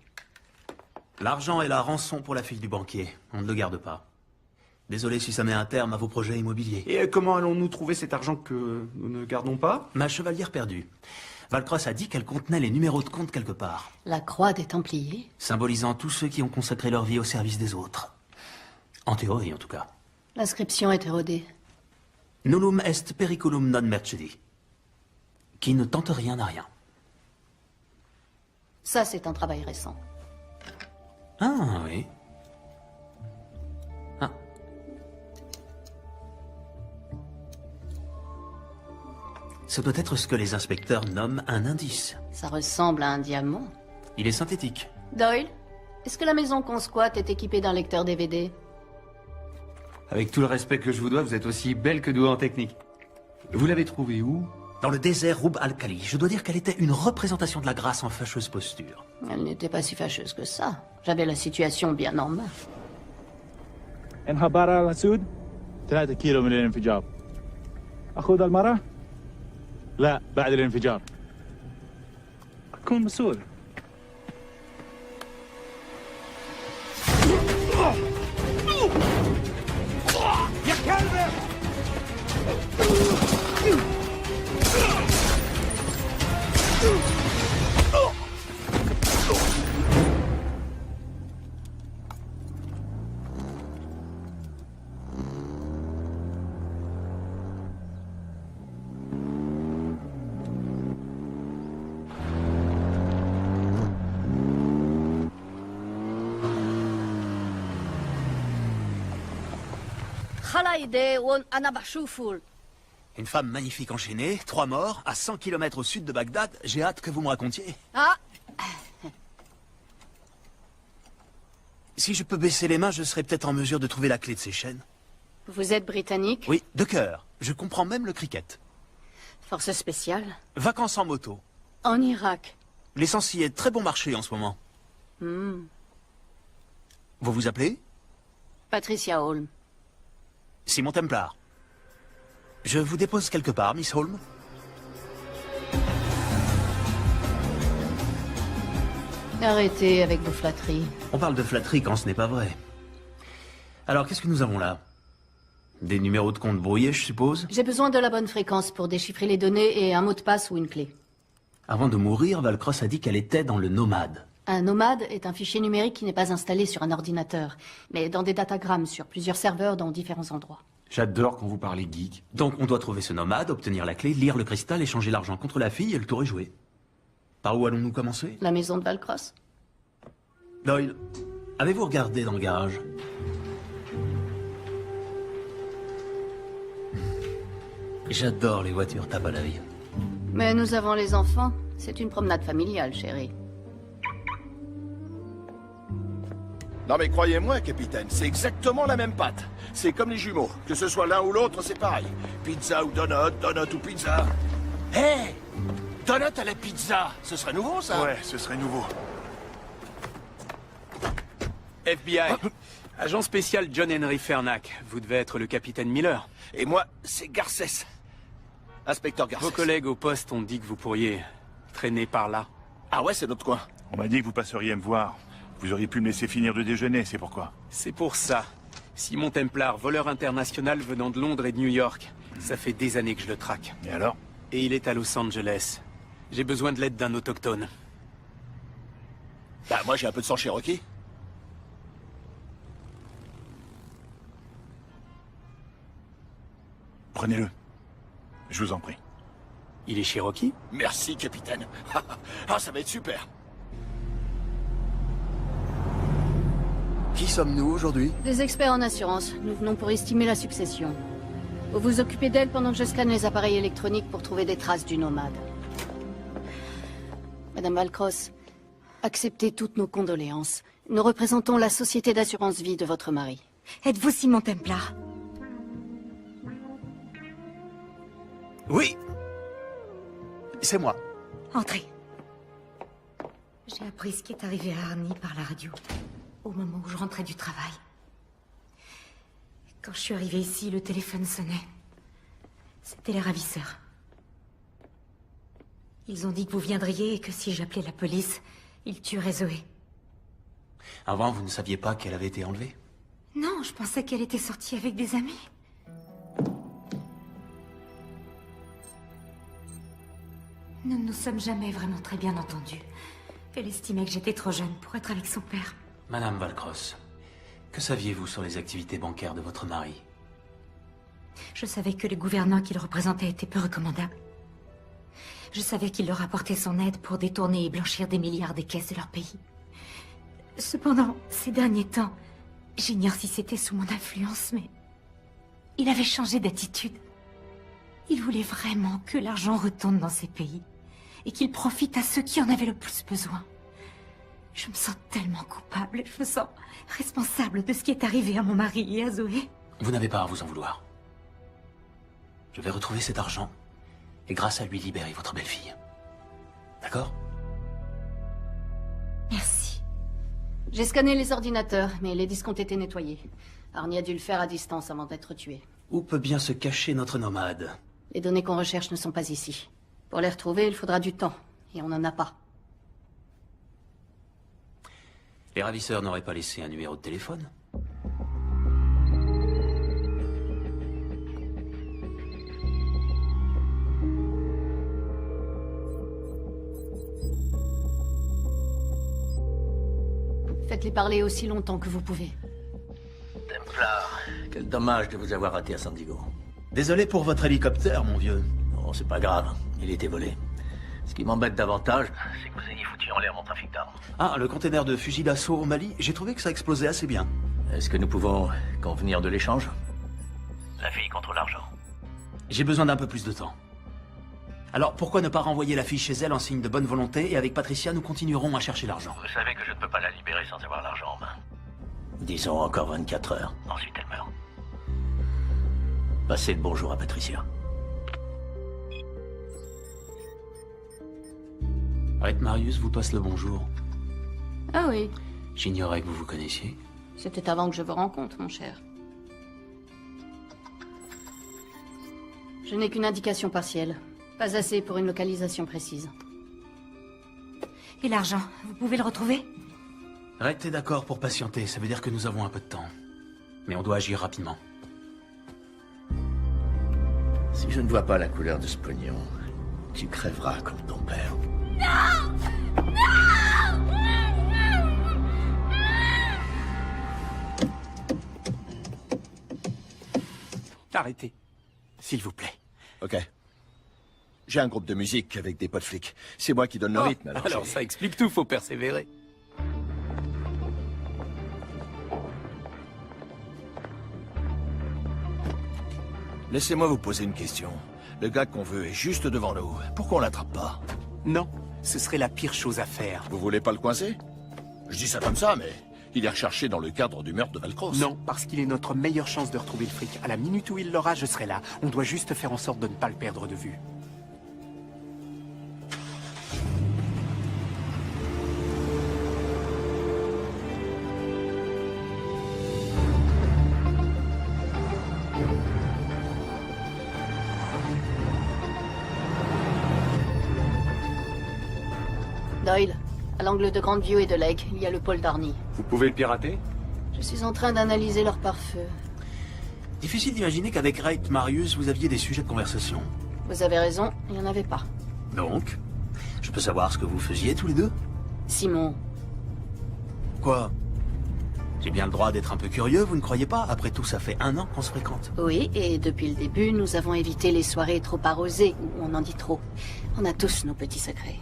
L'argent est la rançon pour la fille du banquier. On ne le garde pas. Désolé si ça met un terme à vos projets immobiliers. Et comment allons-nous trouver cet argent que nous ne gardons pas? Ma chevalière perdue. Valcross a dit qu'elle contenait les numéros de compte quelque part. La croix des Templiers? Symbolisant tous ceux qui ont consacré leur vie au service des autres. En théorie, en tout cas. L'inscription est érodée. Nullum est periculum non mercedi. Qui ne tente rien n'a rien. Ça, c'est un travail récent. Ah, oui. Ah. Ce doit être ce que les inspecteurs nomment un indice. Ça ressemble à un diamant. Il est synthétique. Doyle, est-ce que la maison qu'on squatte est équipée d'un lecteur DVD? Avec tout le respect que je vous dois, vous êtes aussi belle que douée en technique. Vous l'avez trouvée où? Dans le désert Rub al-Khali. Je dois dire qu'elle était une représentation de la grâce en fâcheuse posture. Elle n'était pas si fâcheuse que ça. J'avais la situation bien en main. انخبار على السود 3 كيلو من الانفجار أخذ المرة؟ لا بعد الانفجار أكون مسؤول يا كلب! Une femme magnifique enchaînée, 3 morts, à 100 km au sud de Bagdad. J'ai hâte que vous me racontiez. Ah! Si je peux baisser les mains, je serai peut-être en mesure de trouver la clé de ces chaînes. Vous êtes britannique? Oui, de cœur. Je comprends même le cricket. Force spéciale? Vacances en moto. En Irak? L'essence y est très bon marché en ce moment. Hmm. Vous vous appelez? Patricia Holm. Simon Templar. Je vous dépose quelque part, Miss Holm. Arrêtez avec vos flatteries. On parle de flatterie quand ce n'est pas vrai. Alors, qu'est-ce que nous avons là? Des numéros de compte brouillés, je suppose? J'ai besoin de la bonne fréquence pour déchiffrer les données et un mot de passe ou une clé. Avant de mourir, Valcross a dit qu'elle était dans le nomade. Un nomade est un fichier numérique qui n'est pas installé sur un ordinateur, mais dans des datagrammes sur plusieurs serveurs dans différents endroits. J'adore quand vous parlez geek. Donc on doit trouver ce nomade, obtenir la clé, lire le cristal, échanger l'argent contre la fille et le tour est joué. Par où allons-nous commencer? La maison de Valcross. Doyle, avez-vous regardé dans le garage? J'adore les voitures tape à l'œil. Mais nous avons les enfants. C'est une promenade familiale, chérie. Non mais croyez-moi, capitaine, c'est exactement la même pâte. C'est comme les jumeaux. Que ce soit l'un ou l'autre, c'est pareil. Pizza ou donut, donut ou pizza. Hé hey, donut à la pizza, ce serait nouveau, ça? Ouais, ce serait nouveau. FBI. Agent spécial John Henry Fernac. Vous devez être le capitaine Miller. Et moi, c'est Garcès. Inspecteur Garcès. Vos collègues au poste ont dit que vous pourriez traîner par là. Ah ouais, c'est notre coin. On m'a dit que vous passeriez me voir. Vous auriez pu me laisser finir de déjeuner, c'est pourquoi. C'est pour ça. Simon Templar, voleur international venant de Londres et de New York. Ça fait des années que je le traque. Et alors? Et il est à Los Angeles. J'ai besoin de l'aide d'un autochtone. Bah moi j'ai un peu de sang cherokee. Prenez-le. Je vous en prie. Il est cherokee? Merci, capitaine. Ah, ça va être super. Qui sommes-nous aujourd'hui? Des experts en assurance. Nous venons pour estimer la succession. Vous vous occupez d'elle pendant que je scanne les appareils électroniques pour trouver des traces du nomade. Madame Valcross, acceptez toutes nos condoléances. Nous représentons la société d'assurance vie de votre mari. Êtes-vous Simon Templar? Oui. C'est moi. Entrez. J'ai appris ce qui est arrivé à Arnie par la radio, au moment où je rentrais du travail. Quand je suis arrivée ici, le téléphone sonnait. C'était les ravisseurs. Ils ont dit que vous viendriez et que si j'appelais la police, ils tueraient Zoé. Avant, vous ne saviez pas qu'elle avait été enlevée? Non, je pensais qu'elle était sortie avec des amis. Nous ne nous sommes jamais vraiment très bien entendus. Elle estimait que j'étais trop jeune pour être avec son père. Madame Valcross, que saviez-vous sur les activités bancaires de votre mari? Je savais que les gouvernants qu'il représentait étaient peu recommandables. Je savais qu'il leur apportait son aide pour détourner et blanchir des milliards des caisses de leur pays. Cependant, ces derniers temps, j'ignore si c'était sous mon influence, mais il avait changé d'attitude. Il voulait vraiment que l'argent retourne dans ces pays et qu'il profite à ceux qui en avaient le plus besoin. Je me sens tellement coupable, je me sens responsable de ce qui est arrivé à mon mari et à Zoé. Vous n'avez pas à vous en vouloir. Je vais retrouver cet argent et grâce à lui libérer votre belle-fille. D'accord? Merci. J'ai scanné les ordinateurs, mais les disques ont été nettoyés. Arnie a dû le faire à distance avant d'être tué. Où peut bien se cacher notre nomade? Les données qu'on recherche ne sont pas ici. Pour les retrouver, il faudra du temps, et on n'en a pas. Les ravisseurs n'auraient pas laissé un numéro de téléphone? Faites-les parler aussi longtemps que vous pouvez. Templar, quel dommage de vous avoir raté à San Diego. Désolé pour votre hélicoptère, mon vieux. Oh, c'est pas grave, il était volé. Ce qui m'embête davantage, c'est que vous ayez foutu en l'air mon trafic d'armes. Ah, le container de fusil d'assaut au Mali, j'ai trouvé que ça explosait assez bien. Est-ce que nous pouvons convenir de l'échange? La fille contre l'argent. J'ai besoin d'un peu plus de temps. Alors, pourquoi ne pas renvoyer la fille chez elle en signe de bonne volonté, et avec Patricia, nous continuerons à chercher l'argent. Vous savez que je ne peux pas la libérer sans avoir l'argent en main. Disons encore 24 heures, ensuite elle meurt. Passez le bonjour à Patricia. Red Marius vous passe le bonjour. Ah oui, J'ignorais que vous vous connaissiez. c'était avant que je vous rencontre, mon cher. Je n'ai qu'une indication partielle. Pas assez pour une localisation précise. Et l'argent, vous pouvez le retrouver? Red est d'accord pour patienter, ça veut dire que nous avons un peu de temps. Mais on doit agir rapidement. Si je ne vois pas la couleur de ce pognon, tu crèveras comme ton père. Non! Arrêtez, s'il vous plaît. Ok. J'ai un groupe de musique avec des potes flics. C'est moi qui donne le rythme, alors ça explique tout, faut persévérer. Laissez-moi vous poser une question. Le gars qu'on veut est juste devant nous. Pourquoi on l'attrape pas? Non, ce serait la pire chose à faire. Vous voulez pas le coincer? Je dis ça comme ça, mais il est recherché dans le cadre du meurtre de Valcross. Non, parce qu'il est notre meilleure chance de retrouver le fric. À la minute où il l'aura, je serai là. On doit juste faire en sorte de ne pas le perdre de vue. Doyle, à l'angle de Grandview et de Lake, il y a le pôle d'Arnie. Vous pouvez le pirater? Je suis en train d'analyser leur pare-feu. Difficile d'imaginer qu'avec Wright Marius, vous aviez des sujets de conversation. Vous avez raison, il n'y en avait pas. Donc, je peux savoir ce que vous faisiez tous les deux? Simon. Quoi? J'ai bien le droit d'être un peu curieux, vous ne croyez pas? Après tout, ça fait 1 an qu'on se fréquente. Oui, et depuis le début, nous avons évité les soirées trop arrosées, où on en dit trop. On a tous nos petits secrets.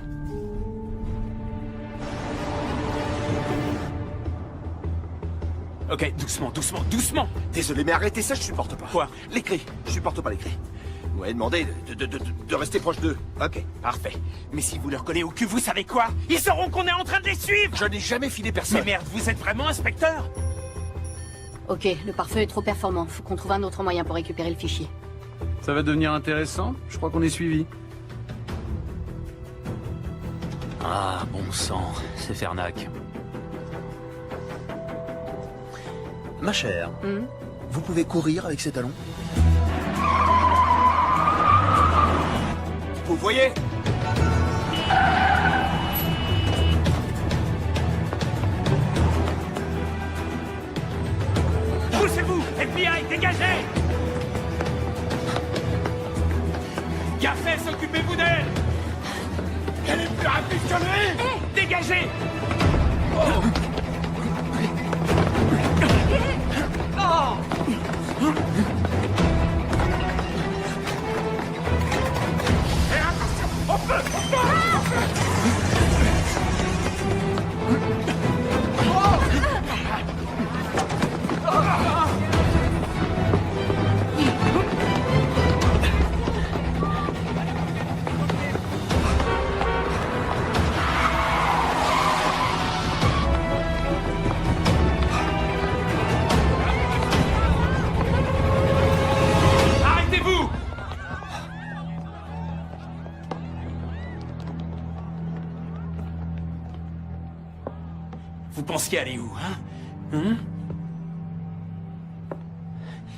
Ok, doucement, doucement, doucement. Désolé, mais arrêtez ça, je supporte pas. Quoi? Les cris. Je supporte pas les cris. Vous m'avez demandé de rester proche d'eux. Ok, parfait. Mais si vous leur collez au cul, vous savez quoi? Ils sauront qu'on est en train de les suivre. Je n'ai jamais filé personne. Mais merde, vous êtes vraiment inspecteur? Ok, le pare-feu est trop performant. Faut qu'on trouve un autre moyen pour récupérer le fichier. Ça va devenir intéressant. Je crois qu'on est suivi. Ah, bon sang, c'est Fernac. Ma chère, vous pouvez courir avec ces talons? Vous voyez? Poussez-vous! FBI, dégagez! Gaffes, occupez-vous d'elle! Elle est plus rapide que lui! Dégagez! Arrêtez-vous! Vous pensiez aller où, hein?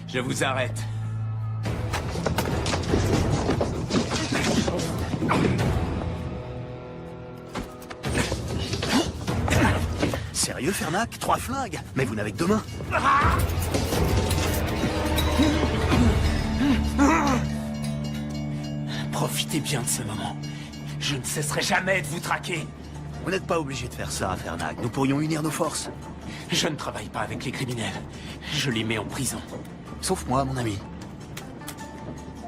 Je vous arrête. Sérieux, Fernac? 3 flingues? Mais vous n'avez que 2 mains. Profitez bien de ce moment. Je ne cesserai jamais de vous traquer. Vous n'êtes pas obligé de faire ça, Fernac. Nous pourrions unir nos forces. Je ne travaille pas avec les criminels. Je les mets en prison. Sauf moi, mon ami.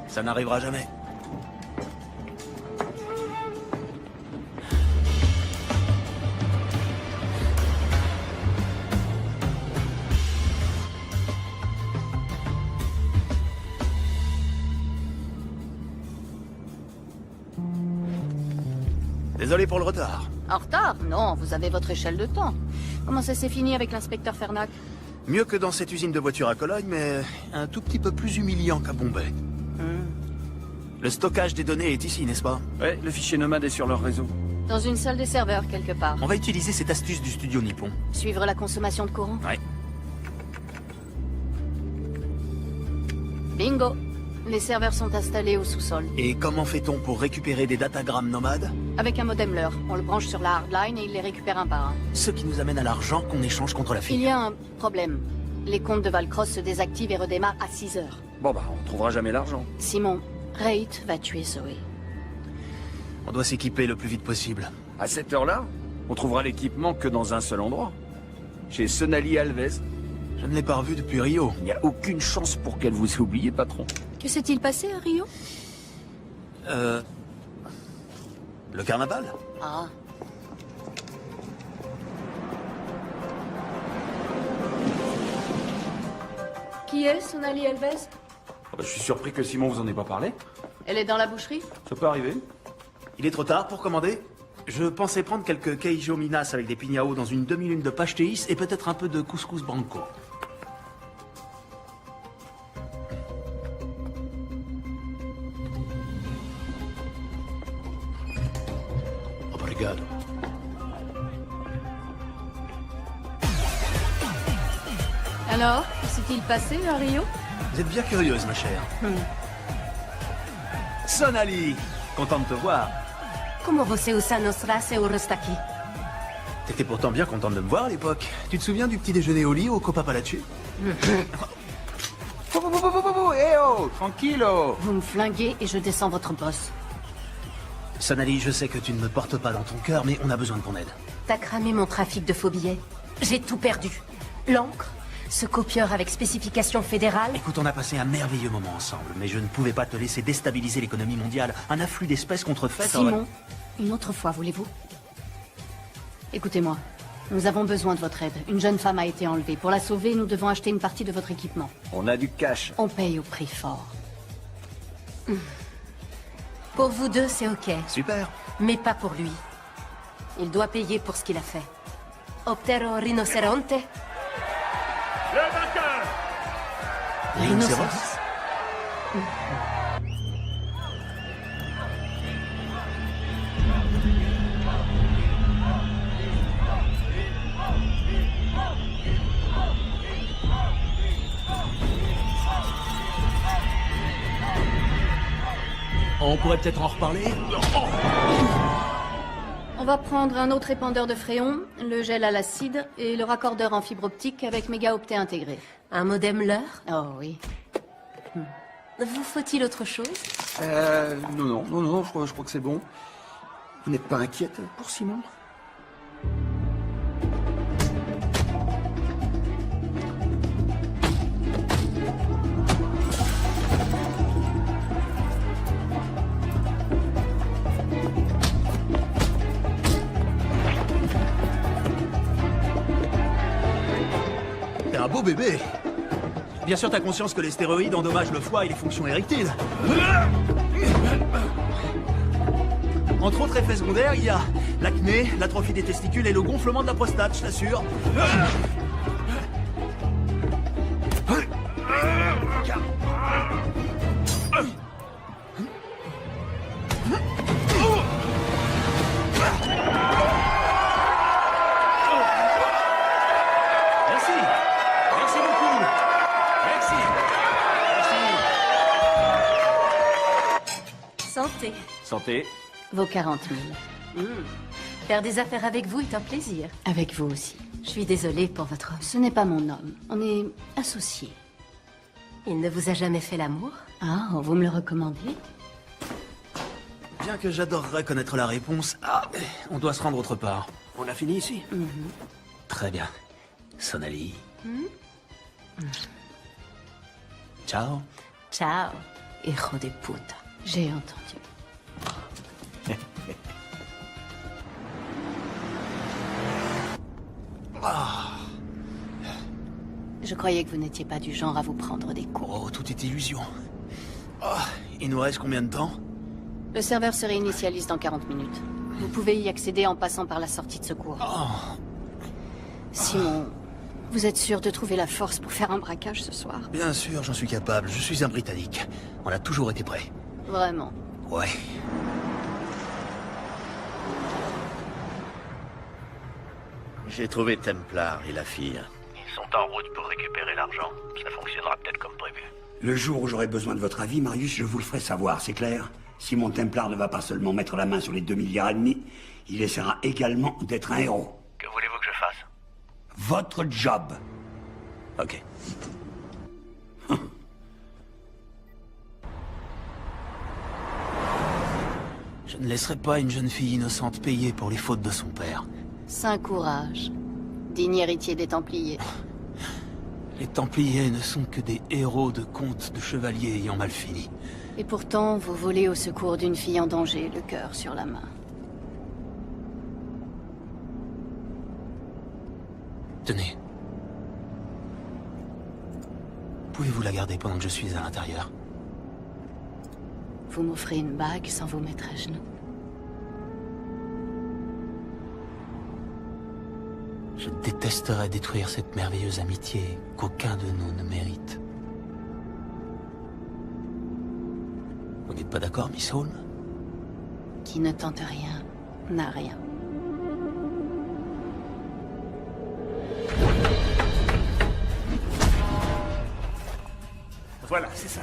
Ça n'arrivera jamais. Désolé pour le retard. En retard? Non, vous avez votre échelle de temps. Comment ça s'est fini avec l'inspecteur Fernac? Mieux que dans cette usine de voitures à Cologne, mais un tout petit peu plus humiliant qu'à Bombay. Le stockage des données est ici, n'est-ce pas? Ouais, le fichier nomade est sur leur réseau. Dans une salle des serveurs, quelque part. On va utiliser cette astuce du studio nippon. Suivre la consommation de courant? Ouais. Bingo! Les serveurs sont installés au sous-sol. Et comment fait-on pour récupérer des datagrammes nomades? Avec un modem leur. On le branche sur la hardline et il les récupère un par un. Ce qui nous amène à l'argent qu'on échange contre la fille. Il y a un problème. Les comptes de Valcross se désactivent et redémarrent à 6 heures. Bon bah, on trouvera jamais l'argent. Simon, Reit va tuer Zoé. On doit s'équiper le plus vite possible. À cette heure-là, on trouvera l'équipement que dans un seul endroit. Chez Sonali Alves. Je ne l'ai pas revu depuis Rio. Il n'y a aucune chance pour qu'elle vous ait oublié, patron. Que s'est-il passé à Rio? Le carnaval? Ah. Qui est Sonali Alves? Je suis surpris que Simon vous en ait pas parlé. Elle est dans la boucherie? Ça peut arriver. Il est trop tard pour commander? Je pensais prendre quelques queijo minas avec des pignao dans une demi-lune de pastéis et peut-être un peu de couscous branco. Obrigado. Alors, que s'est-il passé à Rio? Vous êtes bien curieuse, ma chère. Sonali, content de te voir. Comment você usa nostra seguros aqui? T'étais pourtant bien contente de me voir à l'époque. Tu te souviens du petit déjeuner au lit au Copa Palachu? Eh oh, tranquillo. Vous me flinguez et je descends votre boss. Sonali, je sais que tu ne me portes pas dans ton cœur, mais on a besoin de ton aide. T'as cramé mon trafic de faux billets. J'ai tout perdu. L'encre, ce copieur avec spécification fédérale. Écoute, on a passé un merveilleux moment ensemble, mais je ne pouvais pas te laisser déstabiliser l'économie mondiale. Un afflux d'espèces contrefaites... Simon, une autre fois, voulez-vous? Écoutez-moi. Nous avons besoin de votre aide. Une jeune femme a été enlevée. Pour la sauver, nous devons acheter une partie de votre équipement. On a du cash. On paye au prix fort. Pour vous deux, c'est ok. Super. Mais pas pour lui. Il doit payer pour ce qu'il a fait. Optero rinoceronte. Le vainqueur! Rhinocéros. On pourrait peut-être en reparler. On va prendre un autre épandeur de fréon, le gel à l'acide et le raccordeur en fibre optique avec mégaoctets intégré. Un modem leurre? Oh oui. Vous faut-il autre chose? Non, je crois que c'est bon. Vous n'êtes pas inquiète pour Simon? T'es un beau bébé. Bien sûr, t'as conscience que les stéroïdes endommagent le foie et les fonctions érectiles. Entre autres effets secondaires, il y a l'acné, l'atrophie des testicules et le gonflement de la prostate, je t'assure. Merci. Merci beaucoup. Merci. Santé. Santé. Vos 40 000. Faire des affaires avec vous est un plaisir. Avec vous aussi. Je suis désolée pour votre homme. Ce n'est pas mon homme. On est associés. Il ne vous a jamais fait l'amour? Ah, vous me le recommandez? Bien que j'adorerais connaître la réponse, on doit se rendre autre part. On a fini ici? Très bien. Sonali. Ciao. Ciao, hijo de puta. J'ai entendu. Je croyais que vous n'étiez pas du genre à vous prendre des coups. Oh, tout est illusion. Il nous reste combien de temps? Le serveur se réinitialise dans 40 minutes. Vous pouvez y accéder en passant par la sortie de secours. Simon, vous êtes sûr de trouver la force pour faire un braquage ce soir? Bien sûr, j'en suis capable. Je suis un Britannique. On a toujours été prêts. Vraiment? Ouais. J'ai trouvé Templar et la fille. Ils sont en route pour récupérer l'argent. Ça fonctionnera peut-être comme prévu. Le jour où j'aurai besoin de votre avis, Marius, je vous le ferai savoir, c'est clair? Si mon Templar ne va pas seulement mettre la main sur les 2,5 milliards, il essaiera également d'être un héros. Que voulez-vous que je fasse? Votre job. Ok. Je ne laisserai pas une jeune fille innocente payer pour les fautes de son père. Saint courage. Digne héritier des Templiers. Les Templiers ne sont que des héros de contes de chevaliers ayant mal fini. Et pourtant, vous volez au secours d'une fille en danger, le cœur sur la main. Tenez. Pouvez-vous la garder pendant que je suis à l'intérieur? Vous m'offrez une bague sans vous mettre à genoux. Je détesterais détruire cette merveilleuse amitié qu'aucun de nous ne mérite. Vous n'êtes pas d'accord, Miss Holmes? Qui ne tente rien, n'a rien. Voilà, c'est ça.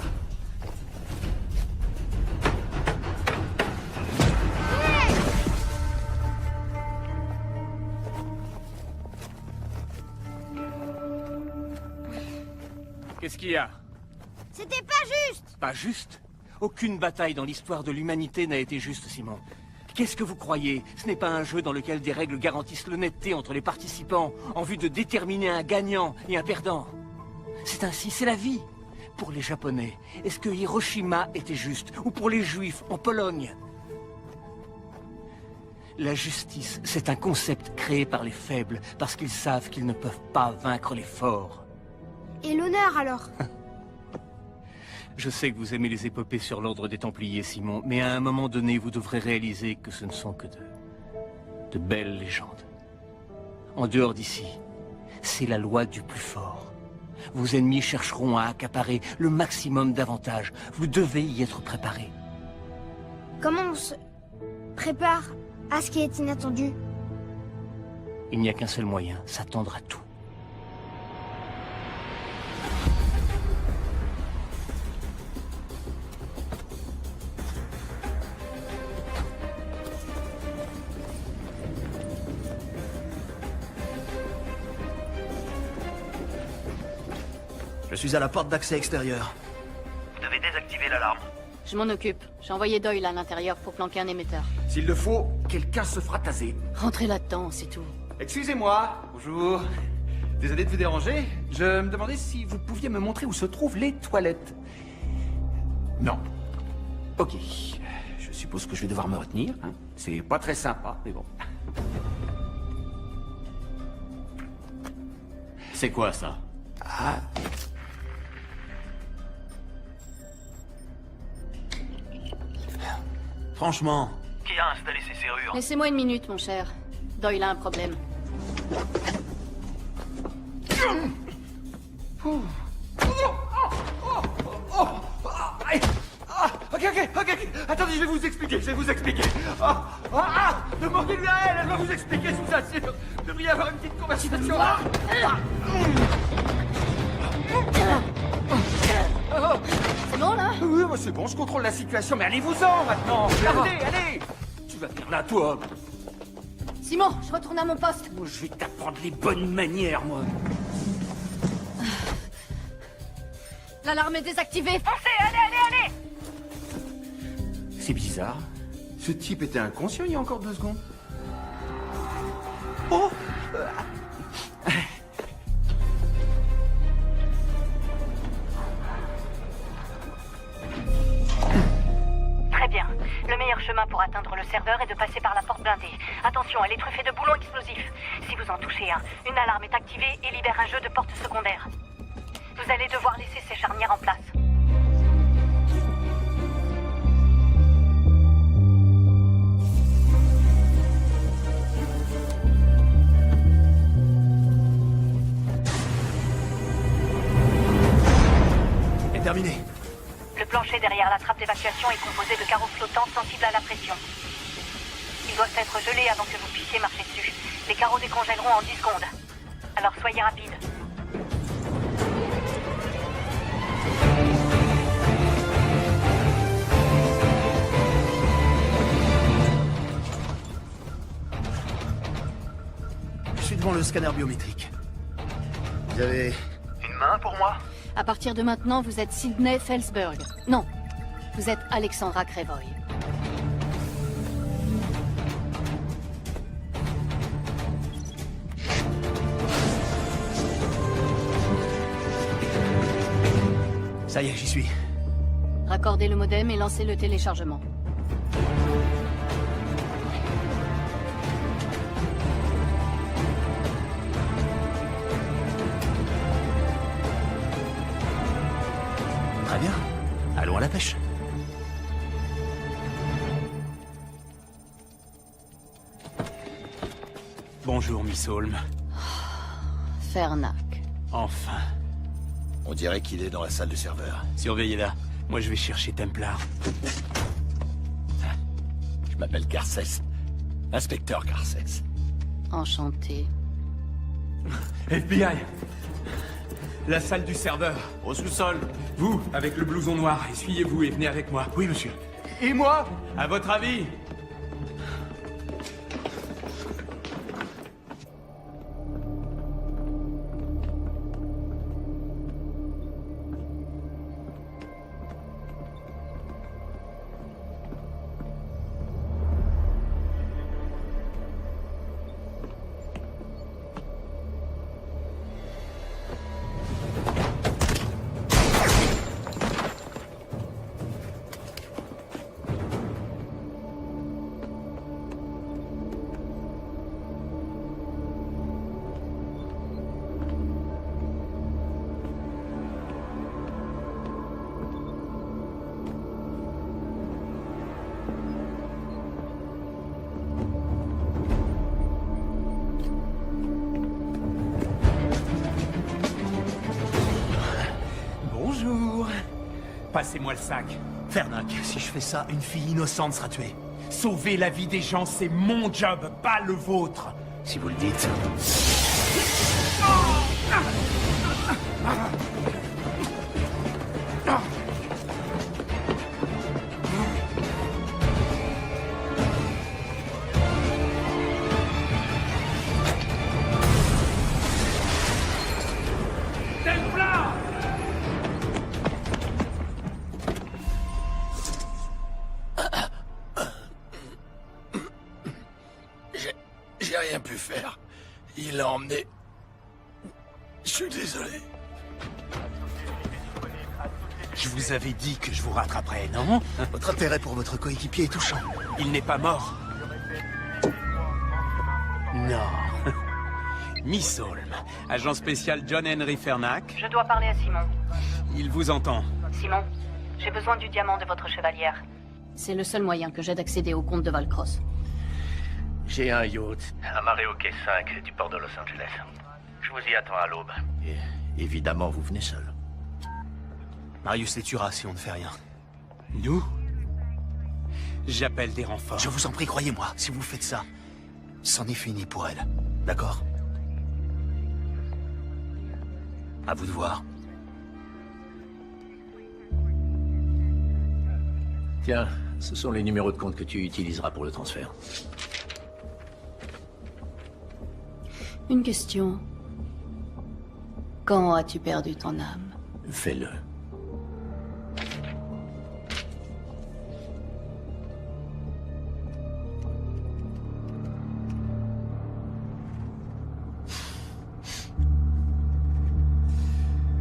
Qu'est-ce qu'il y a? C'était pas juste! Pas juste? Aucune bataille dans l'histoire de l'humanité n'a été juste, Simon. Qu'est-ce que vous croyez? Ce n'est pas un jeu dans lequel des règles garantissent l'honnêteté entre les participants en vue de déterminer un gagnant et un perdant. C'est ainsi, c'est la vie. Pour les Japonais, est-ce que Hiroshima était juste? Ou pour les Juifs, en Pologne? La justice, c'est un concept créé par les faibles, parce qu'ils savent qu'ils ne peuvent pas vaincre les forts. Et l'honneur, alors? Je sais que vous aimez les épopées sur l'ordre des Templiers, Simon, mais à un moment donné, vous devrez réaliser que ce ne sont que de belles légendes. En dehors d'ici, c'est la loi du plus fort. Vos ennemis chercheront à accaparer le maximum d'avantages. Vous devez y être préparé. Comment on se prépare à ce qui est inattendu? Il n'y a qu'un seul moyen, s'attendre à tout. Je suis à la porte d'accès extérieur. Vous devez désactiver l'alarme. Je m'en occupe. J'ai envoyé Doyle à l'intérieur pour planquer un émetteur. S'il le faut, quelqu'un se fera taser. Rentrez là-dedans, c'est tout. Excusez-moi. Bonjour. Désolé de vous déranger. Je me demandais si vous pouviez me montrer où se trouvent les toilettes. Non. Ok. Je suppose que je vais devoir me retenir. Hein. C'est pas très sympa, mais bon. C'est quoi ça? Ah. Franchement, qui a installé ces serrures? Laissez-moi une minute, mon cher. Doyle a un problème. Ok. Attendez, je vais vous expliquer, Demandez-lui à elle va vous expliquer, je vous assure. Vous devriez avoir une petite conversation. C'est bon, là? Oui, moi c'est bon, je contrôle la situation, mais allez-vous-en maintenant. Allez. Tu vas venir là, toi. Simon, je retourne à mon poste. Moi, je vais t'apprendre les bonnes manières, moi. L'alarme est désactivée. Foncez, allez! C'est bizarre. Ce type était inconscient il y a encore 2 secondes. Oh! Très bien. Le meilleur chemin pour atteindre le serveur est de passer par la porte blindée. Attention, elle est truffée de boulons explosifs. Si vous en touchez un, une alarme est activée et libère un jeu de portes secondaires. Vous allez devoir laisser ces charnières en place. C'est terminé. Le plancher derrière la trappe d'évacuation est composé de carreaux flottants sensibles à la pression. Ils doivent être gelés avant que vous puissiez marcher dessus. Les carreaux décongèleront en 10 secondes. Alors soyez rapide. Je suis devant le scanner biométrique. Vous avez une main pour moi? À partir de maintenant, vous êtes Sydney Felsberg. Non, vous êtes Alexandra Krevoy. Ça y est, j'y suis. Raccordez le modem et lancez le téléchargement. Très bien. Allons à la pêche. Bonjour, Miss Holmes. Fernac. Enfin. On dirait qu'il est dans la salle du serveur. Surveillez-la. Moi, je vais chercher Templar. Je m'appelle Garcès. Inspecteur Garcès. Enchanté. FBI! La salle du serveur. Au sous-sol. Vous, avec le blouson noir, essuyez-vous et venez avec moi. Oui, monsieur. Et moi? À votre avis? Bonjour. Passez-moi le sac. Fernac, si je fais ça, une fille innocente sera tuée. Sauver la vie des gens, c'est mon job, pas le vôtre. Si vous le dites. Templar! pu faire. Il l'a emmené. Je suis désolé. Je vous avais dit que je vous rattraperais, non? Votre intérêt pour votre coéquipier est touchant. Il n'est pas mort. Non. Miss Holm, agent spécial John Henry Fernac. Je dois parler à Simon. Il vous entend. Simon, j'ai besoin du diamant de votre chevalière. C'est le seul moyen que j'ai d'accéder au compte de Valcross. J'ai un yacht amarré au quai 5 du port de Los Angeles. Je vous y attends à l'aube. Et évidemment, vous venez seul. Marius les tuera si on ne fait rien. Nous? J'appelle des renforts. Je vous en prie, croyez-moi, si vous faites ça, c'en est fini pour elle. D'accord? À vous de voir. Tiens, ce sont les numéros de compte que tu utiliseras pour le transfert. Une question. Quand as-tu perdu ton âme? Fais-le.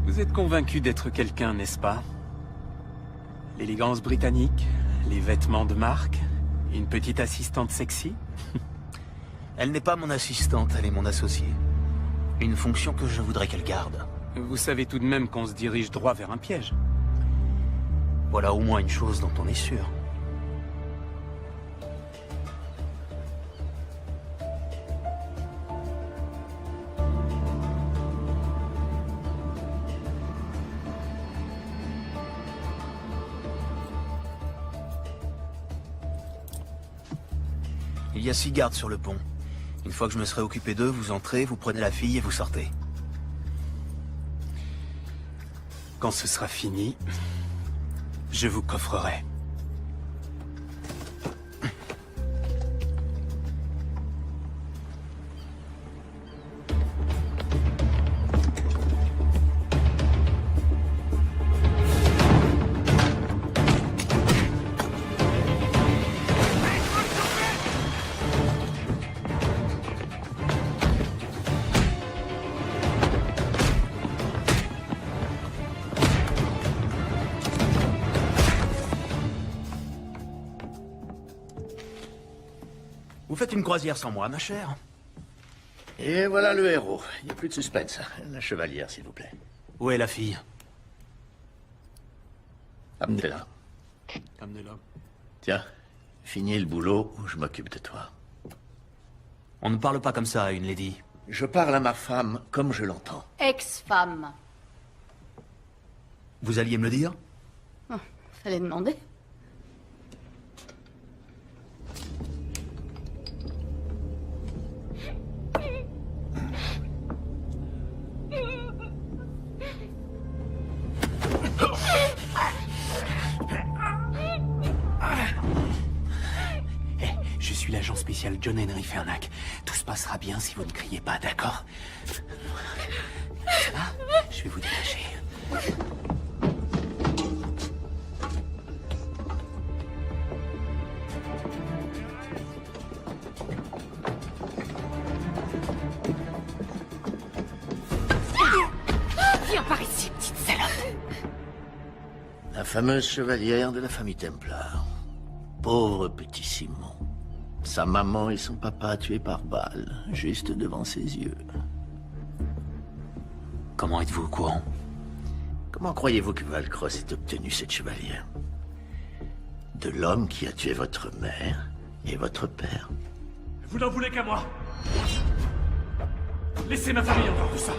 Vous êtes convaincu d'être quelqu'un, n'est-ce pas? L'élégance britannique, les vêtements de marque, une petite assistante sexy? Elle n'est pas mon assistante, elle est mon associée. Une fonction que je voudrais qu'elle garde. Vous savez tout de même qu'on se dirige droit vers un piège. Voilà au moins une chose dont on est sûr. Il y a 6 gardes sur le pont. Une fois que je me serai occupé d'eux, vous entrez, vous prenez la fille et vous sortez. Quand ce sera fini, je vous coffrerai. Vous faites une croisière sans moi, ma chère? Et voilà le héros. Il n'y a plus de suspense. La chevalière, s'il vous plaît. Où est la fille? Amenez-la. Amenez-la. Tiens, finis le boulot ou je m'occupe de toi. On ne parle pas comme ça à une lady. Je parle à ma femme comme je l'entends. Ex-femme. Vous alliez me le dire? Oh, fallait demander. Je suis l'agent spécial John Henry Fernac. Tout se passera bien si vous ne criez pas, d'accord? Ça va? Je vais vous dégager. Viens par ici, petite salope. La fameuse chevalière de la famille Templar. Pauvre petit Simon. Sa maman et son papa tués par balle, juste devant ses yeux. Comment êtes-vous au courant? Comment croyez-vous que Valcross ait obtenu cette chevalière? De l'homme qui a tué votre mère et votre père. Vous n'en voulez qu'à moi. Laissez ma famille encore de ça.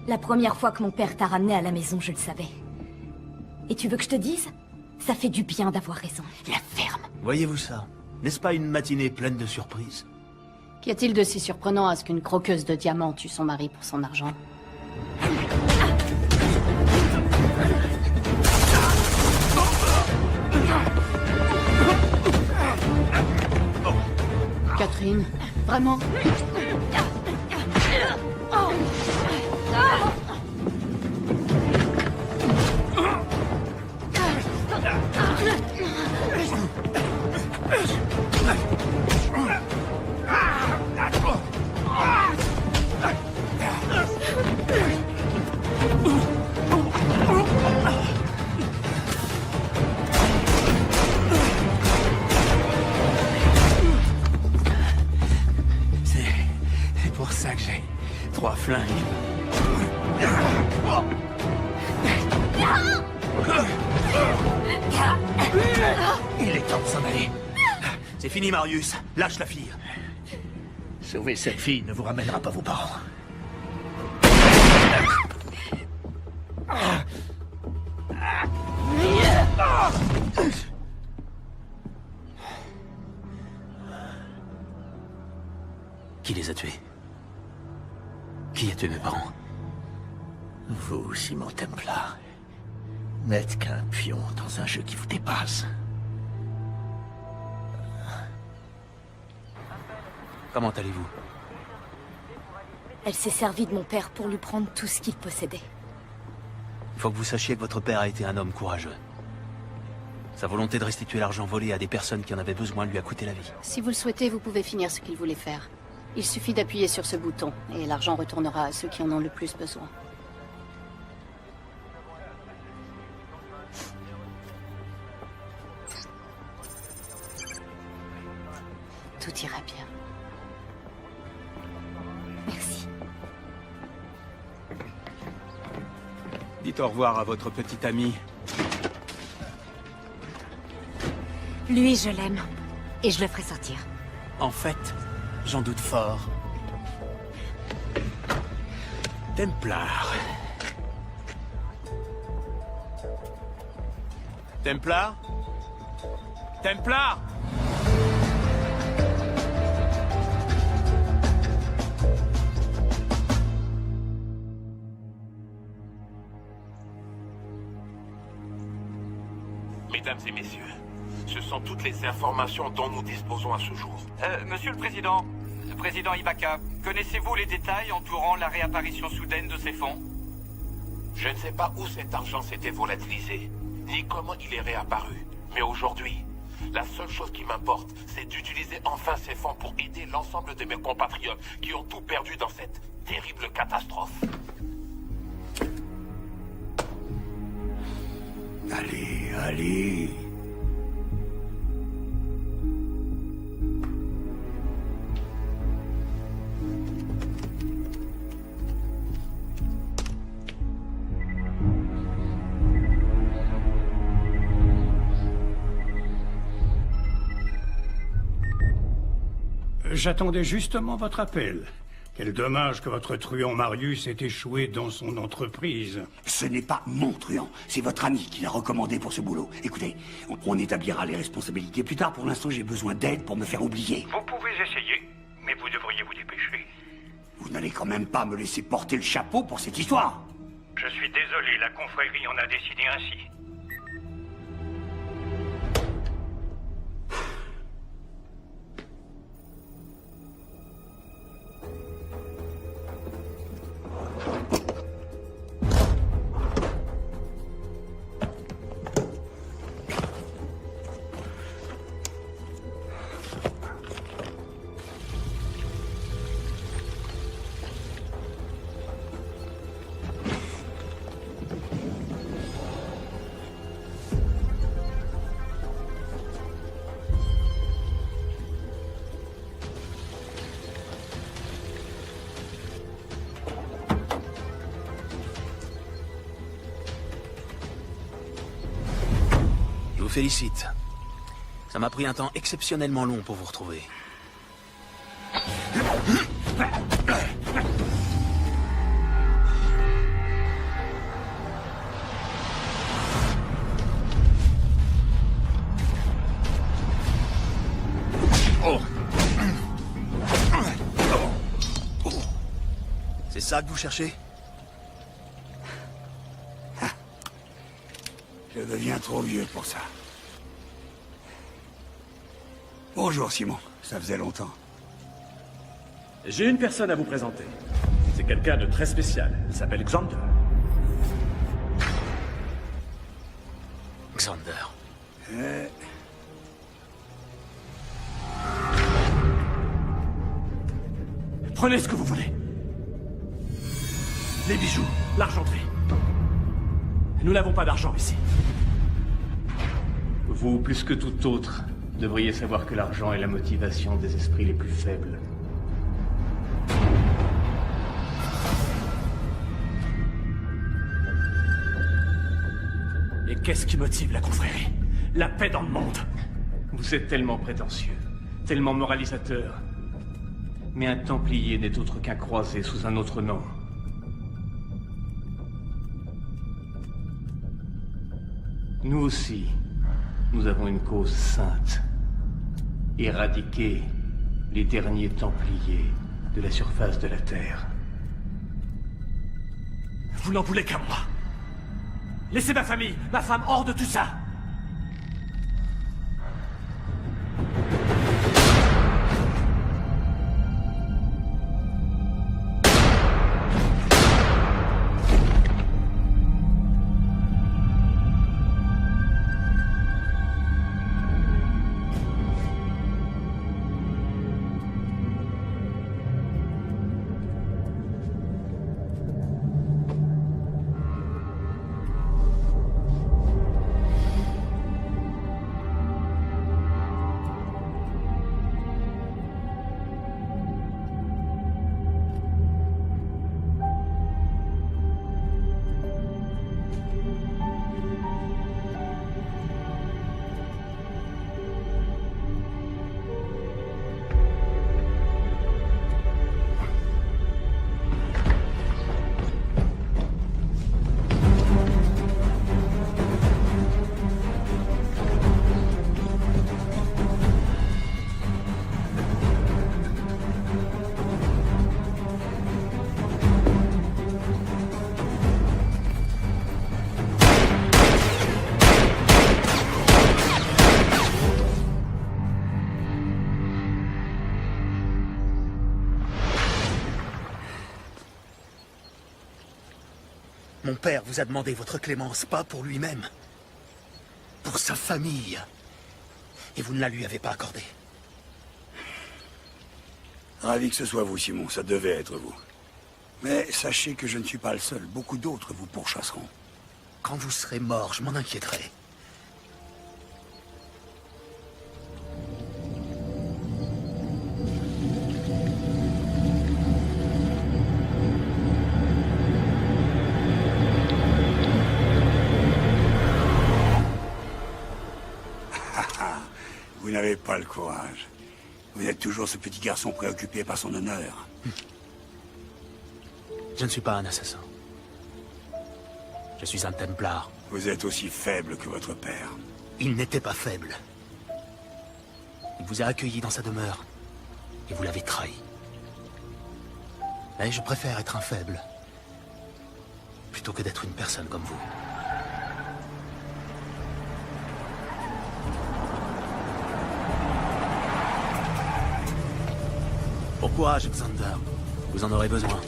La première fois que mon père t'a ramené à la maison, je le savais. Et tu veux que je te dise? Ça fait du bien d'avoir raison. La ferme. Voyez-vous ça? N'est-ce pas une matinée pleine de surprises? Qu'y a-t-il de si surprenant à ce qu'une croqueuse de diamants tue son mari pour son argent? Catherine, vraiment? C'est pour ça que j'ai 3 flingues. Il est temps de s'en aller. C'est fini, Marius. Lâche la fille. Sauver cette fille ne vous ramènera pas vos parents. Qui les a tués? Qui a tué mes parents? Vous, Simon Templar, n'êtes qu'un pion dans un jeu qui vous dépasse. Comment allez-vous? Elle s'est servie de mon père pour lui prendre tout ce qu'il possédait. Il faut que vous sachiez que votre père a été un homme courageux. Sa volonté de restituer l'argent volé à des personnes qui en avaient besoin lui a coûté la vie. Si vous le souhaitez, vous pouvez finir ce qu'il voulait faire. Il suffit d'appuyer sur ce bouton, et l'argent retournera à ceux qui en ont le plus besoin. Tout ira bien. Merci. Dites au revoir à votre petit ami. Lui, je l'aime. Et je le ferai sortir. En fait, j'en doute fort. Templar. Templar? Templar? Mesdames et messieurs, ce sont toutes les informations dont nous disposons à ce jour. Monsieur le Président Ibaka, connaissez-vous les détails entourant la réapparition soudaine de ces fonds? Je ne sais pas où cet argent s'était volatilisé, ni comment il est réapparu. Mais aujourd'hui, la seule chose qui m'importe, c'est d'utiliser enfin ces fonds pour aider l'ensemble de mes compatriotes qui ont tout perdu dans cette terrible catastrophe. Allez, allez. J'attendais justement votre appel. Quel dommage que votre truand Marius ait échoué dans son entreprise. Ce n'est pas mon truand, c'est votre ami qui l'a recommandé pour ce boulot. Écoutez, on établira les responsabilités plus tard. Pour l'instant, j'ai besoin d'aide pour me faire oublier. Vous pouvez essayer, mais vous devriez vous dépêcher. Vous n'allez quand même pas me laisser porter le chapeau pour cette histoire. Je suis désolé, la confrérie en a décidé ainsi. Je vous félicite. Ça m'a pris un temps exceptionnellement long pour vous retrouver. C'est ça que vous cherchez? Je deviens trop vieux pour ça. Bonjour Simon, ça faisait longtemps. J'ai une personne à vous présenter. C'est quelqu'un de très spécial. Il s'appelle Xander. Xander. Prenez ce que vous voulez. Les bijoux, l'argenterie. Nous n'avons pas d'argent ici. Vous, plus que tout autre, devriez savoir que l'argent est la motivation des esprits les plus faibles. Et qu'est-ce qui motive la confrérie? La paix dans le monde. Vous êtes tellement prétentieux, tellement moralisateur. Mais un Templier n'est autre qu'un croisé sous un autre nom. Nous aussi, nous avons une cause sainte. Éradiquer les derniers Templiers de la surface de la Terre. Vous n'en voulez qu'à moi. Laissez ma famille, ma femme hors de tout ça. Mon père vous a demandé votre clémence, pas pour lui-même. Pour sa famille. Et vous ne la lui avez pas accordée. Ravi que ce soit vous, Simon. Ça devait être vous. Mais sachez que je ne suis pas le seul. Beaucoup d'autres vous pourchasseront. Quand vous serez mort, je m'en inquiéterai. Vous n'avez pas le courage. Vous êtes toujours ce petit garçon préoccupé par son honneur. Je ne suis pas un assassin. Je suis un Templar. Vous êtes aussi faible que votre père. Il n'était pas faible. Il vous a accueilli dans sa demeure. Et vous l'avez trahi. Mais je préfère être un faible. Plutôt que d'être une personne comme vous. Bon courage, Xander. Vous en aurez besoin.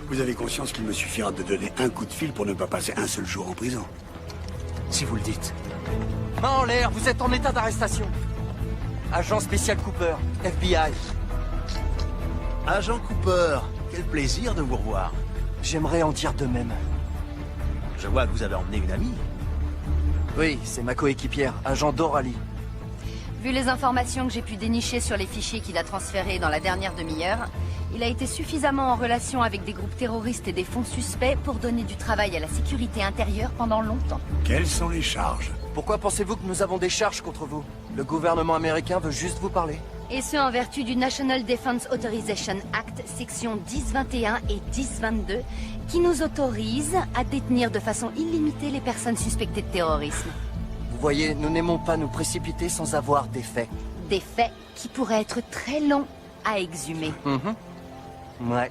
Vous avez conscience qu'il me suffira de donner un coup de fil pour ne pas passer un seul jour en prison. Si vous le dites. Main en l'air, vous êtes en état d'arrestation. Agent spécial Cooper, FBI. Agent Cooper, quel plaisir de vous revoir. J'aimerais en dire de même. Je vois que vous avez emmené une amie. Oui, c'est ma coéquipière, agent Doralie. Vu les informations que j'ai pu dénicher sur les fichiers qu'il a transférés dans la dernière demi-heure, il a été suffisamment en relation avec des groupes terroristes et des fonds suspects pour donner du travail à la sécurité intérieure pendant longtemps. Quelles sont les charges? Pourquoi pensez-vous que nous avons des charges contre vous? Le gouvernement américain veut juste vous parler. Et ce en vertu du National Defense Authorization Act, section 1021 et 1022, qui nous autorise à détenir de façon illimitée les personnes suspectées de terrorisme. Vous voyez, nous n'aimons pas nous précipiter sans avoir des faits. Des faits qui pourraient être très longs à exhumer. Ouais.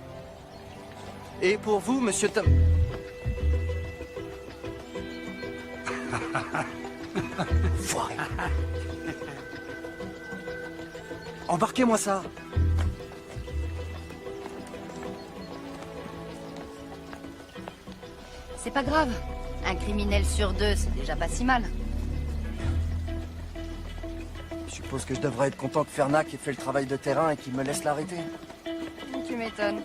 Et pour vous, monsieur Tom... Foiré. Embarquez-moi ça. C'est pas grave. Un criminel sur 2, c'est déjà pas si mal. Je suppose que je devrais être content que Fernac ait fait le travail de terrain et qu'il me laisse l'arrêter. Tu m'étonnes.